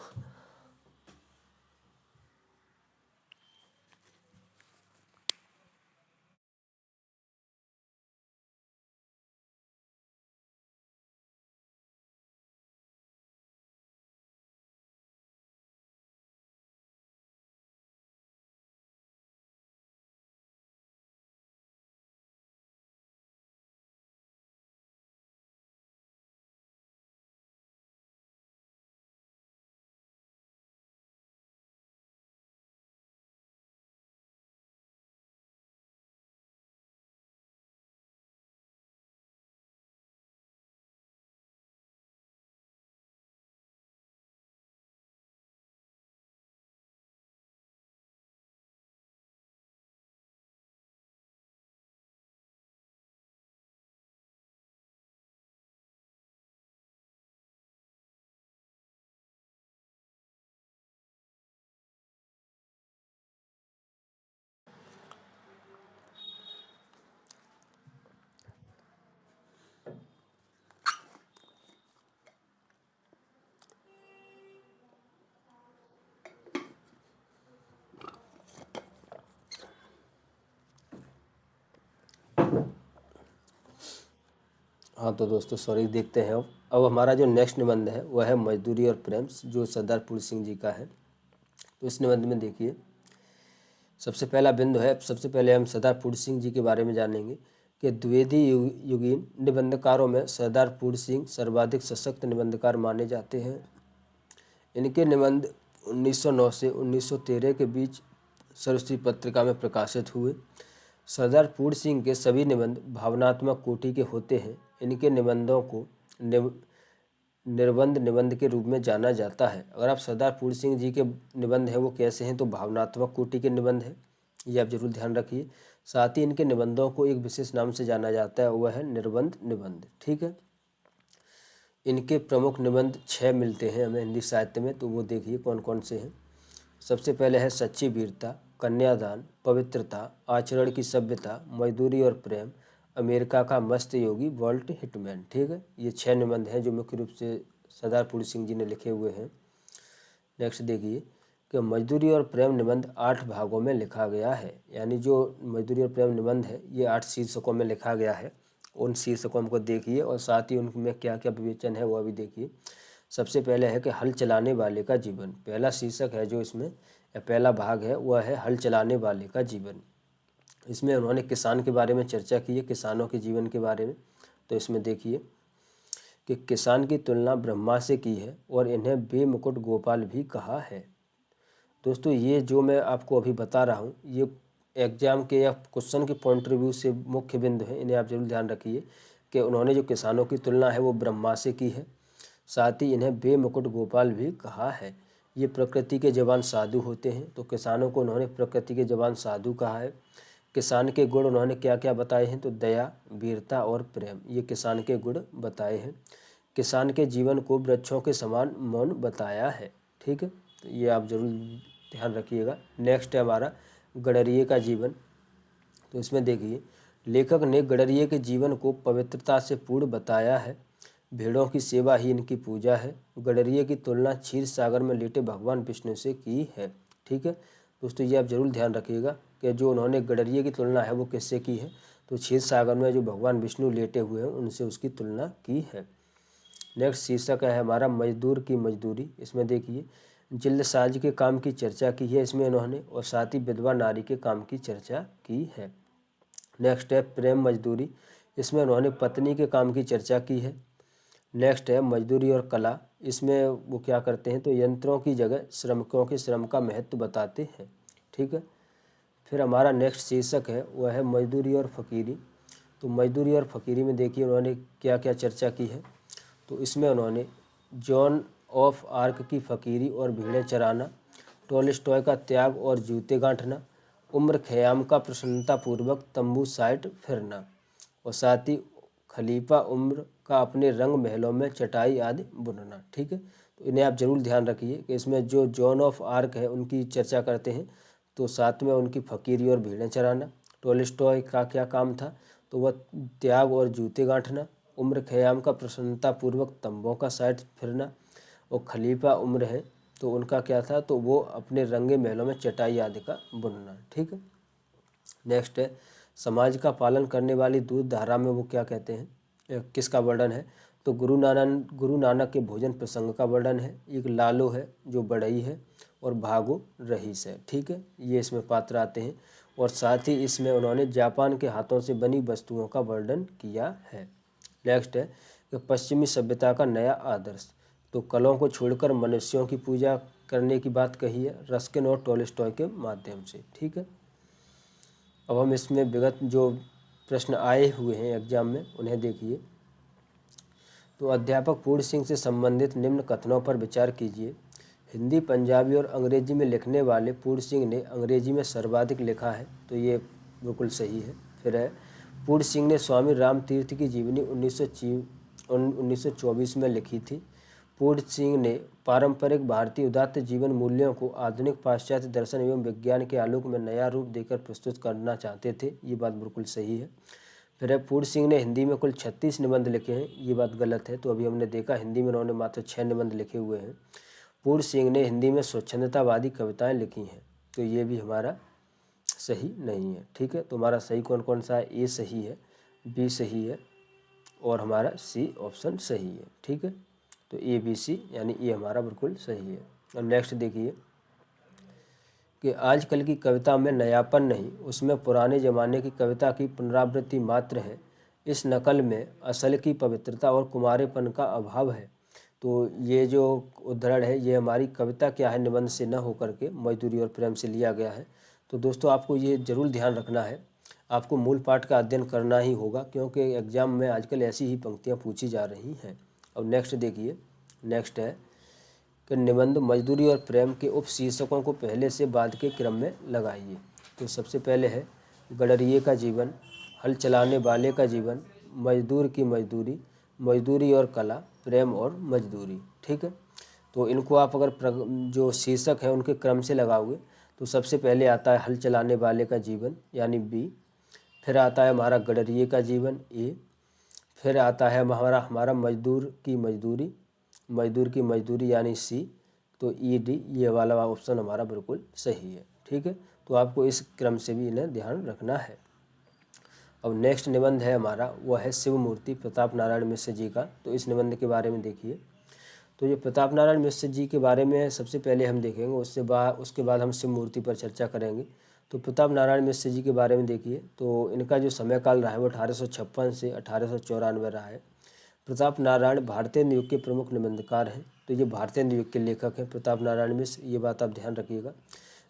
हाँ तो दोस्तों सॉरी, देखते हैं अब हमारा जो नेक्स्ट निबंध है वह है मजदूरी और प्रेम जो सरदार पूर्ण सिंह जी का है। तो इस निबंध में देखिए सबसे पहला बिंदु है, सबसे पहले हम सरदार पूर्ण सिंह जी के बारे में जानेंगे कि द्विवेदी युगीन निबंधकारों में सरदार पूर्ण सिंह सर्वाधिक सशक्त निबंधकार माने जाते हैं। इनके निबंध 1909 से 1913 के बीच सरस्वती पत्रिका में प्रकाशित हुए। सरदार पूर्ण सिंह के सभी निबंध भावनात्मक कोटि के होते हैं। इनके निबंधों को निर्बंध निबंध के रूप में जाना जाता है। अगर आप सरदार पूर्ण सिंह जी के निबंध हैं वो कैसे हैं, तो भावनात्मक कोटि के निबंध हैं, ये आप जरूर ध्यान रखिए। साथ ही इनके निबंधों को एक विशेष नाम से जाना जाता है, वह है निर्बंध निबंध। ठीक है, इनके प्रमुख निबंध 6 मिलते हैं हमें हिंदी साहित्य में, तो वो देखिए कौन कौन से हैं। सबसे पहले है सच्ची वीरता, कन्यादान, पवित्रता, आचरण की सभ्यता, मजदूरी और प्रेम, अमेरिका का मस्त योगी, वॉल्ट हिटमैन। ठीक है, ये 6 निबंध हैं जो मुख्य रूप से सरदार पूर्ण सिंह जी ने लिखे हुए हैं। नेक्स्ट देखिए कि मजदूरी और प्रेम निबंध 8 भागों में लिखा गया है, यानी जो मजदूरी और प्रेम निबंध है ये 8 शीर्षकों में लिखा गया है। उन शीर्षकों को देखिए और साथ ही उनमें क्या क्या विवेचन है वह भी देखिए। सबसे पहले है कि हल चलाने वाले का जीवन। पहला शीर्षक है जो इसमें या पहला भाग है वह है हल चलाने वाले का जीवन। इसमें उन्होंने किसान के बारे में चर्चा की है, किसानों के जीवन के बारे में। तो इसमें देखिए कि किसान की तुलना ब्रह्मा से की है और इन्हें बेमुकुट गोपाल भी कहा है। दोस्तों ये जो मैं आपको अभी बता रहा हूँ ये एग्जाम के या क्वेश्चन के पॉइंट ऑफ व्यू से मुख्य बिंदु है, इन्हें आप जरूर ध्यान रखिए कि उन्होंने जो किसानों की तुलना है वो ब्रह्मा से की है, साथ ही इन्हें बेमुकुट गोपाल भी कहा है। ये प्रकृति के जवान साधु होते हैं, तो किसानों को उन्होंने प्रकृति के जवान साधु कहा है। किसान के गुण उन्होंने क्या क्या बताए हैं, तो दया, वीरता और प्रेम, ये किसान के गुण बताए हैं। किसान के जीवन को वृक्षों के समान मौन बताया है। ठीक है, तो ये आप जरूर ध्यान रखिएगा। नेक्स्ट है हमारा गडरिये का जीवन। तो इसमें देखिए लेखक ने गडरिये के जीवन को पवित्रता से पूर्ण बताया है। भेड़ों की सेवा ही इनकी पूजा है। गडरिये की तुलना क्षीर सागर में लेटे भगवान विष्णु से की है। ठीक है दोस्तों, ये आप जरूर ध्यान रखिएगा कि जो उन्होंने गडरिये की तुलना है वो किससे की है, तो क्षीर सागर में जो भगवान विष्णु लेटे हुए हैं उनसे उसकी तुलना की है। नेक्स्ट शीर्षक है हमारा मजदूर की मजदूरी। इसमें देखिए जिल्दसाज के काम की चर्चा की है इसमें इन्होंने, और साथ ही विधवा नारी के काम की चर्चा की है। नेक्स्ट है प्रेम मजदूरी। इसमें उन्होंने पत्नी के काम की चर्चा की है। नेक्स्ट है मजदूरी और कला। इसमें वो क्या करते हैं, तो यंत्रों की जगह श्रमिकों के श्रम का महत्व बताते हैं। ठीक है, फिर हमारा नेक्स्ट शीर्षक है वह है मजदूरी और फ़कीरी। तो मजदूरी और फ़कीरी में देखिए उन्होंने क्या क्या चर्चा की है। तो इसमें उन्होंने जॉन ऑफ आर्क की फ़कीरी और भीड़ें चराना, टोल्स्टॉय का त्याग और जूते गांठना, उम्र खयाम का प्रसन्नतापूर्वक तंबू साइट फिरना, और साथ ही खलीफा उम्र का अपने रंग महलों में चटाई आदि बुनना। ठीक है, तो इन्हें आप जरूर ध्यान रखिए कि इसमें जो जॉन ऑफ आर्क है उनकी चर्चा करते हैं, तो साथ में उनकी फ़कीरी और भीड़ें चराना। टोल्स्टॉय का क्या काम था, तो वह त्याग और जूते गांठना। उम्र खयाम का प्रसन्नतापूर्वक तंबों का साइड फिरना। और खलीफा उम्र है तो उनका क्या था, तो वो अपने रंगे महलों में चटाई आदि का बुनना। ठीक है, नेक्स्ट है समाज का पालन करने वाली दूध धारा में वो क्या कहते हैं, किसका वर्णन है, तो गुरु नानक के भोजन प्रसंग का वर्णन है। एक लालो है जो बढ़ई है और भागो रईस है। ठीक है, ये इसमें पात्र आते हैं, और साथ ही इसमें उन्होंने जापान के हाथों से बनी वस्तुओं का वर्णन किया है। नेक्स्ट है कि पश्चिमी सभ्यता का नया आदर्श। तो कलों को छोड़कर मनुष्यों की पूजा करने की बात कही है रस्किन और टोल्स्टॉय के माध्यम से। ठीक है, अब हम इसमें विगत जो प्रश्न आए हुए हैं एग्जाम में उन्हें देखिए। तो अध्यापक पूर्ण सिंह से संबंधित निम्न कथनों पर विचार कीजिए। हिंदी, पंजाबी और अंग्रेजी में लिखने वाले पूर्ण सिंह ने अंग्रेजी में सर्वाधिक लिखा है, तो ये बिल्कुल सही है। फिर है पूर्ण सिंह ने स्वामी राम तीर्थ की जीवनी 1924 में लिखी थी। पूर्ण सिंह ने पारंपरिक भारतीय उदात्त जीवन मूल्यों को आधुनिक पाश्चात्य दर्शन एवं विज्ञान के आलोक में नया रूप देकर प्रस्तुत करना चाहते थे, ये बात बिल्कुल सही है। फिर है पूर्ण सिंह ने हिंदी में कुल 36 निबंध लिखे हैं, ये बात गलत है। तो अभी हमने देखा हिंदी में उन्होंने मात्र 6 निबंध लिखे हुए हैं। पूर्ण सिंह ने हिंदी में स्वच्छंदतावादी कविताएं लिखी हैं, तो ये भी हमारा सही नहीं है। ठीक है, तो हमारा सही कौन कौन सा है, ए सही है, बी सही है और हमारा सी ऑप्शन सही है। ठीक है, तो ए बी सी यानी ये हमारा बिल्कुल सही है। अब नेक्स्ट देखिए कि आजकल की कविता में नयापन नहीं, उसमें पुराने ज़माने की कविता की पुनरावृत्ति मात्र है। इस नकल में असल की पवित्रता और कुमारेपन का अभाव है। तो ये जो उद्धरण है ये हमारी कविता क्या है निबंध से न होकर के मजदूरी और प्रेम से लिया गया है। तो दोस्तों आपको ये ज़रूर ध्यान रखना है, आपको मूल पाठ का अध्ययन करना ही होगा, क्योंकि एग्ज़ाम में आजकल ऐसी ही पंक्तियाँ पूछी जा रही हैं। अब नेक्स्ट देखिए, नेक्स्ट है कि निबंध मजदूरी और प्रेम के उप शीर्षकों को पहले से बाद के क्रम में लगाइए। तो सबसे पहले है गडरिये का जीवन, हल चलाने वाले का जीवन, मजदूर की मजदूरी, मजदूरी और कला, प्रेम और मजदूरी। ठीक है, तो इनको आप अगर जो शीर्षक है उनके क्रम से लगाओगे तो सबसे पहले आता है हल चलाने वाले का जीवन यानी बी, फिर आता है हमारा गडरिये का जीवन ए, फिर आता है हमारा मजदूर की मजदूरी, मजदूर की मजदूरी यानी सी, तो ई डी ये वाला ऑप्शन हमारा बिल्कुल सही है। ठीक है, तो आपको इस क्रम से भी इन्हें ध्यान रखना है। अब नेक्स्ट निबंध है हमारा, वह है शिव मूर्ति प्रताप नारायण मिश्र जी का। तो इस निबंध के बारे में देखिए। तो ये प्रताप नारायण मिश्र जी के बारे में सबसे पहले हम देखेंगे, उसके बाद हम शिव मूर्ति पर चर्चा करेंगे। तो प्रताप नारायण मिश्र जी के बारे में देखिए, तो इनका जो समय काल रहा है वो 1856 से 1894 रहा है। प्रताप नारायण भारतीय युग के प्रमुख निबंधकार हैं। तो ये भारतीय युग के लेखक हैं प्रताप नारायण मिश्र, ये बात आप ध्यान रखिएगा।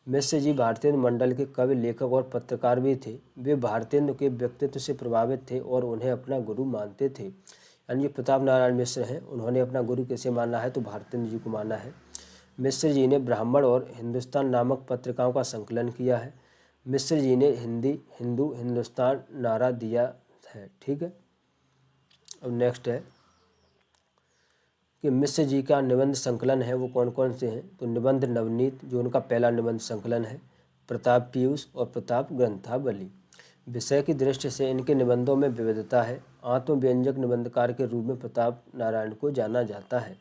मिश्र जी भारतीय मंडल के कवि, लेखक और पत्रकार भी थे। वे भारतेंदु के व्यक्तित्व से प्रभावित थे और उन्हें अपना गुरु मानते थे। यानी प्रताप नारायण मिश्र हैं, उन्होंने अपना गुरु कैसे माना है? तो भारतेंदु जी को माना है। मिश्र जी ने ब्राह्मण और हिंदुस्तान नामक पत्रिकाओं का संकलन किया है। मिश्र जी ने हिंदी, हिंदू, हिंदुस्तान नारा दिया है। ठीक है। अब नेक्स्ट है कि मिश्र जी का निबंध संकलन है वो कौन कौन से हैं? तो निबंध नवनीत जो उनका पहला निबंध संकलन है, प्रताप पीयूष और प्रताप ग्रंथावली। विषय की दृष्टि से इनके निबंधों में विविधता है। आत्मव्यंजक निबंधकार के रूप में प्रताप नारायण को जाना जाता है।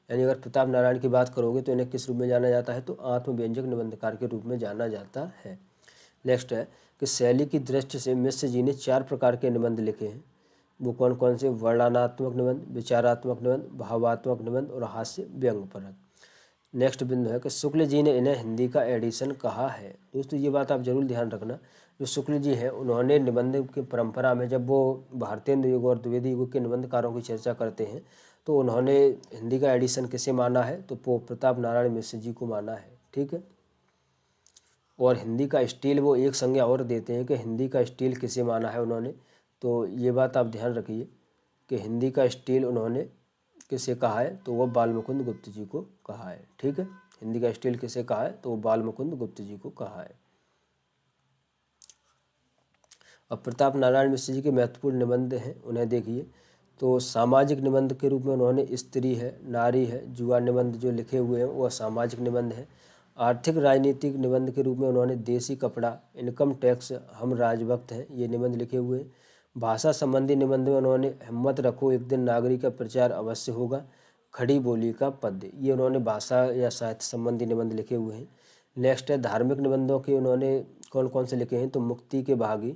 यानी अगर प्रताप नारायण की बात करोगे तो इन्हें किस रूप में जाना जाता है? तो आत्मव्यंजक निबंधकार के रूप में जाना जाता है। नेक्स्ट है कि शैली की दृष्टि से मिश्र जी ने 4 प्रकार के निबंध लिखे हैं। वो कौन कौन से? वर्णनात्मक निबंध, विचारात्मक निबंध, भावात्मक निबंध और हास्य व्यंग परक। नेक्स्ट बिंदु है कि शुक्ल जी ने इन्हें हिंदी का एडिशन कहा है। दोस्तों ये बात आप जरूर ध्यान रखना, जो शुक्ल जी हैं उन्होंने निबंध की परंपरा में जब वो भारतेंदु युग और द्विवेदी युग के निबंधकारों की चर्चा करते हैं तो उन्होंने हिंदी का एडिशन किसे माना है? तो प्रताप नारायण मिश्र जी को माना है। ठीक है। और हिंदी का स्टील वो एक संज्ञा और देते हैं कि हिंदी का स्टील किसे माना है उन्होंने। तो ये बात आप ध्यान रखिए कि हिंदी का स्टील उन्होंने किसे कहा है? तो वो बालमुकुंद गुप्त जी को कहा है। ठीक है। हिंदी का स्टील किसे कहा है? तो वो बालमुकुंद गुप्त जी को कहा है। अब प्रताप नारायण मिश्र जी के महत्वपूर्ण निबंध हैं, उन्हें देखिए। तो सामाजिक निबंध के रूप में उन्होंने स्त्री है, नारी है, जुआ निबंध जो लिखे हुए हैं वह सामाजिक निबंध है। आर्थिक राजनीतिक निबंध के रूप में उन्होंने देसी कपड़ा, इनकम टैक्स, हम राजभक्त हैं, ये निबंध लिखे हुए हैं। भाषा संबंधी निबंध में उन्होंने हिम्मत रखो एक दिन नागरिक का प्रचार अवश्य होगा, खड़ी बोली का पद्य, ये उन्होंने भाषा या साहित्य संबंधी निबंध लिखे हुए हैं। नेक्स्ट है धार्मिक निबंधों के उन्होंने कौन कौन से लिखे हैं? तो मुक्ति के भागी,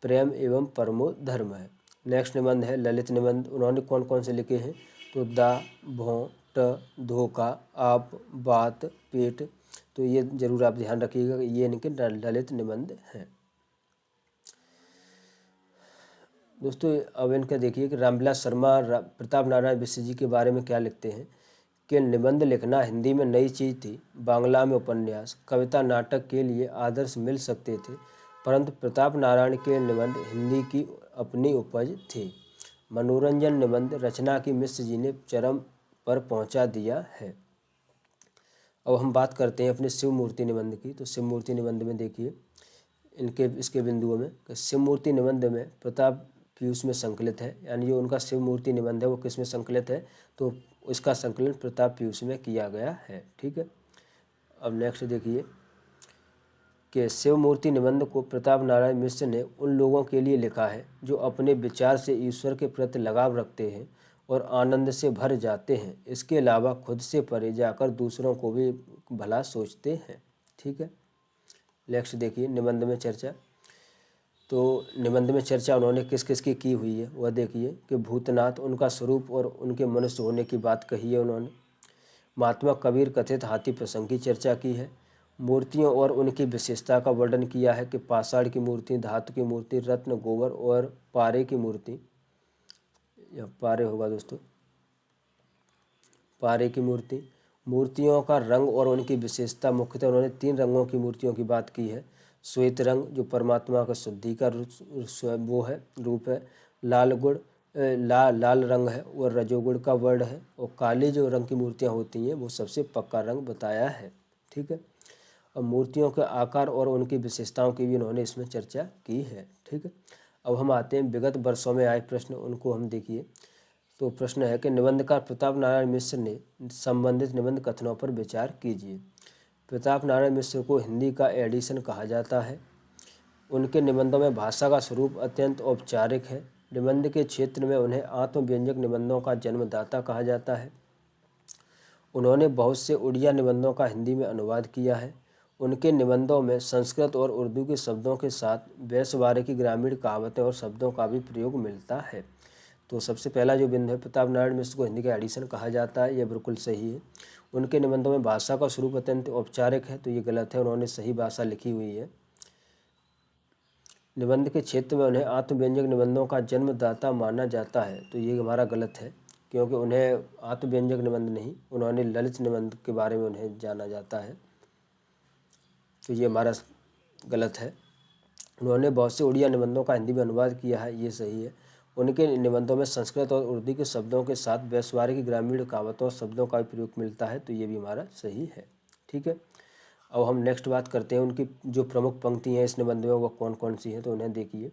प्रेम एवं परमो धर्म है। नेक्स्ट निबंध है ललित निबंध, उन्होंने कौन कौन से लिखे हैं? तो दा, भों, ट, धोखा, आप, बात, पेट। तो ये जरूर आप ध्यान रखिएगा कि ये इनके ललित निबंध हैं। दोस्तों अब इनका देखिए कि रामविलास शर्मा प्रताप नारायण मिश्र जी के बारे में क्या लिखते हैं कि निबंध लिखना हिंदी में नई चीज़ थी। बांग्ला में उपन्यास, कविता, नाटक के लिए आदर्श मिल सकते थे, परंतु प्रताप नारायण के निबंध हिंदी की अपनी उपज थे। मनोरंजन निबंध रचना की मिश्र जी ने चरम पर पहुंचा दिया है। अब हम बात करते हैं अपने शिव मूर्ति निबंध की। तो शिव मूर्ति निबंध में देखिए इसके बिंदुओं में कि शिव मूर्ति निबंध में प्रताप पीयूष में संकलित है। यानी जो उनका शिव मूर्ति निबंध है वो किस में संकलित है? तो इसका संकलन प्रताप पीयूष में किया गया है। ठीक है। अब नेक्स्ट देखिए कि शिव मूर्ति निबंध को प्रताप नारायण मिश्र ने उन लोगों के लिए लिखा है जो अपने विचार से ईश्वर के प्रति लगाव रखते हैं और आनंद से भर जाते हैं। इसके अलावा खुद से परे जाकर दूसरों को भी भला सोचते हैं। ठीक है। नेक्स्ट देखिए निबंध में चर्चा। तो निबंध में चर्चा उन्होंने किस किस की हुई है वह देखिए कि भूतनाथ, उनका स्वरूप और उनके मनुष्य होने की बात कही है उन्होंने। महात्मा कबीर कथित हाथी प्रसंग की चर्चा की है। मूर्तियों और उनकी विशेषता का वर्णन किया है कि पाषाण की मूर्ति, धातु की मूर्ति, रत्न, गोबर और पारे की मूर्ति, यह पारे होगा दोस्तों, पारे की मूर्ति। मूर्तियों का रंग और उनकी विशेषता, मुख्यतः उन्होंने 3 रंगों की मूर्तियों की बात की है। श्वेत रंग जो परमात्मा का शुद्धि का वो है, रूप है। लाल गुण लाल रंग है वो रजोगुण का वर्ण है। और काली जो रंग की मूर्तियाँ होती हैं वो सबसे पक्का रंग बताया है। ठीक है। अब मूर्तियों के आकार और उनकी विशेषताओं की भी उन्होंने इसमें चर्चा की है। ठीक है। अब हम आते हैं विगत वर्षों में आए प्रश्न, उनको हम देखिए। तो प्रश्न है कि निबंधकार प्रताप नारायण मिश्र ने संबंधित निबंध कथनों पर विचार कीजिए। प्रताप नारायण मिश्र को हिंदी का एडिशन कहा जाता है। उनके निबंधों में भाषा का स्वरूप अत्यंत औपचारिक है। निबंध के क्षेत्र में उन्हें आत्मव्यंजक निबंधों का जन्मदाता कहा जाता है। उन्होंने बहुत से उड़िया निबंधों का हिंदी में अनुवाद किया है। उनके निबंधों में संस्कृत और उर्दू के शब्दों के साथ बैसवारे की ग्रामीण कहावतें और शब्दों का भी प्रयोग मिलता है। तो सबसे पहला जो बिंदु है, प्रताप नारायण मिश्र को हिंदी का एडिशन कहा जाता है, यह बिल्कुल सही है। उनके निबंधों में भाषा का स्वरूप अत्यंत औपचारिक है, तो ये गलत है, उन्होंने सही भाषा लिखी हुई है। निबंध के क्षेत्र में उन्हें आत्मव्यंजक निबंधों का जन्मदाता माना जाता है, तो ये हमारा गलत है, क्योंकि उन्हें आत्मव्यंजक निबंध नहीं, उन्होंने ललित निबंध के बारे में उन्हें जाना जाता है, तो ये हमारा गलत है। उन्होंने बहुत से उड़िया निबंधों का हिंदी में अनुवाद किया है, ये सही है। उनके निबंधों में संस्कृत और उर्दू के शब्दों के साथ व्यवहारिक की ग्रामीण कहावतों और शब्दों का भी प्रयोग मिलता है, तो ये भी हमारा सही है। ठीक है, अब हम नेक्स्ट बात करते हैं उनकी जो प्रमुख पंक्ति हैं इस निबंध में वो कौन कौन सी हैं। तो उन्हें देखिए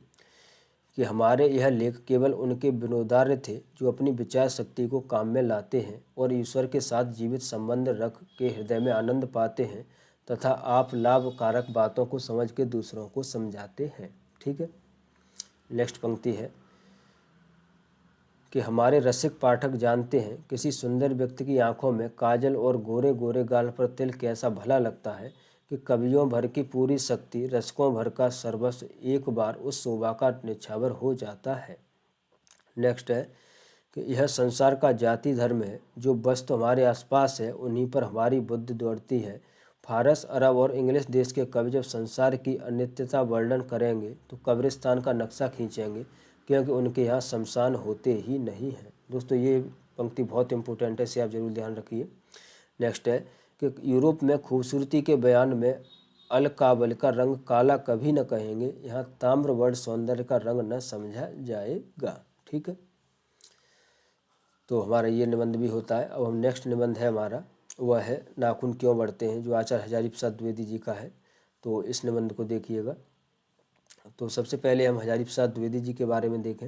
कि हमारे यह लेख केवल उनके विनोदार्य थे जो अपनी विचार शक्ति को काम में लाते हैं और ईश्वर के साथ जीवित संबंध रख के हृदय में आनंद पाते हैं तथा आप लाभकारक बातों को समझ के दूसरों को समझाते हैं। ठीक है, नेक्स्ट पंक्ति है कि हमारे रसिक पाठक जानते हैं किसी सुंदर व्यक्ति की आंखों में काजल और गोरे गोरे गाल पर तिल कैसा भला लगता है कि कवियों भर की पूरी शक्ति रसिकों भर का सर्वस्व एक बार उस शोभा का निछावर हो जाता है। नेक्स्ट है कि यह संसार का जाति धर्म है, जो वस्तु हमारे आसपास है उन्हीं पर हमारी बुद्धि दौड़ती है। फारस, अरब और इंग्लिश देश के कवि जब संसार की अनित्यता वर्णन करेंगे तो कब्रिस्तान का नक्शा खींचेंगे, क्योंकि उनके यहाँ शमशान होते ही नहीं हैं। दोस्तों ये पंक्ति बहुत इंपॉर्टेंट है, इसे आप जरूर ध्यान रखिए। नेक्स्ट है कि यूरोप में खूबसूरती के बयान में अलकाबल का रंग काला कभी न कहेंगे, यहाँ ताम्रवर्ण सौंदर्य का रंग न समझा जाएगा। ठीक है, तो हमारा ये निबंध भी होता है। अब हम नेक्स्ट निबंध है हमारा, वह है नाखून क्यों बढ़ते हैं, जो आचार्य हजारी प्रसाद द्विवेदी जी का है। तो इस निबंध को देखिएगा। तो सबसे पहले हम हजारी प्रसाद द्विवेदी जी के बारे में देखें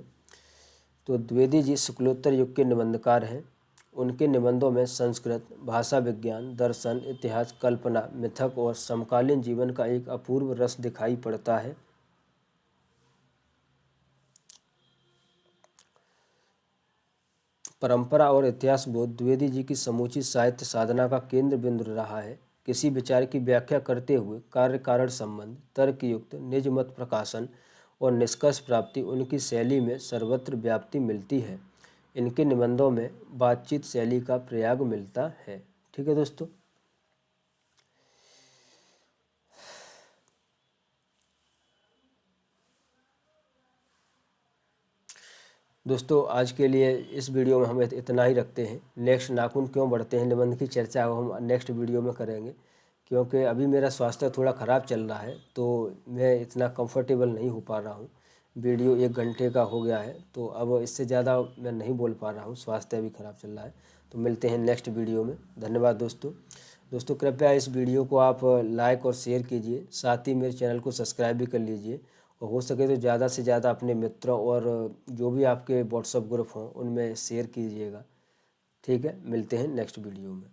तो द्विवेदी जी शुक्लोत्तर युग के निबंधकार हैं। उनके निबंधों में संस्कृत भाषा, विज्ञान, दर्शन, इतिहास, कल्पना, मिथक और समकालीन जीवन का एक अपूर्व रस दिखाई पड़ता है। परंपरा और इतिहास बोध द्विवेदी जी की समूची साहित्य साधना का केंद्र बिंदु रहा है। किसी विचार की व्याख्या करते हुए कार्य कारण संबंध, तर्कयुक्त निज मत प्रकाशन और निष्कर्ष प्राप्ति उनकी शैली में सर्वत्र व्याप्ति मिलती है। इनके निबंधों में बातचीत शैली का प्रयाग मिलता है। ठीक है दोस्तों आज के लिए इस वीडियो में हम इतना ही रखते हैं। नेक्स्ट नाखून क्यों बढ़ते हैं निबंध की चर्चा हम नेक्स्ट वीडियो में करेंगे, क्योंकि अभी मेरा स्वास्थ्य थोड़ा ख़राब चल रहा है, तो मैं इतना कंफर्टेबल नहीं हो पा रहा हूँ। वीडियो 1 घंटे का हो गया है, तो अब इससे ज़्यादा मैं नहीं बोल पा रहा हूँ, स्वास्थ्य भी ख़राब चल रहा है। तो मिलते हैं नेक्स्ट वीडियो में। धन्यवाद दोस्तों कृपया इस वीडियो को आप लाइक और शेयर कीजिए, साथ ही मेरे चैनल को सब्सक्राइब भी कर लीजिए, और हो सके तो ज़्यादा से ज़्यादा अपने मित्रों और जो भी आपके व्हाट्सएप ग्रुप हों उनमें शेयर कीजिएगा। ठीक है, मिलते हैं नेक्स्ट वीडियो में।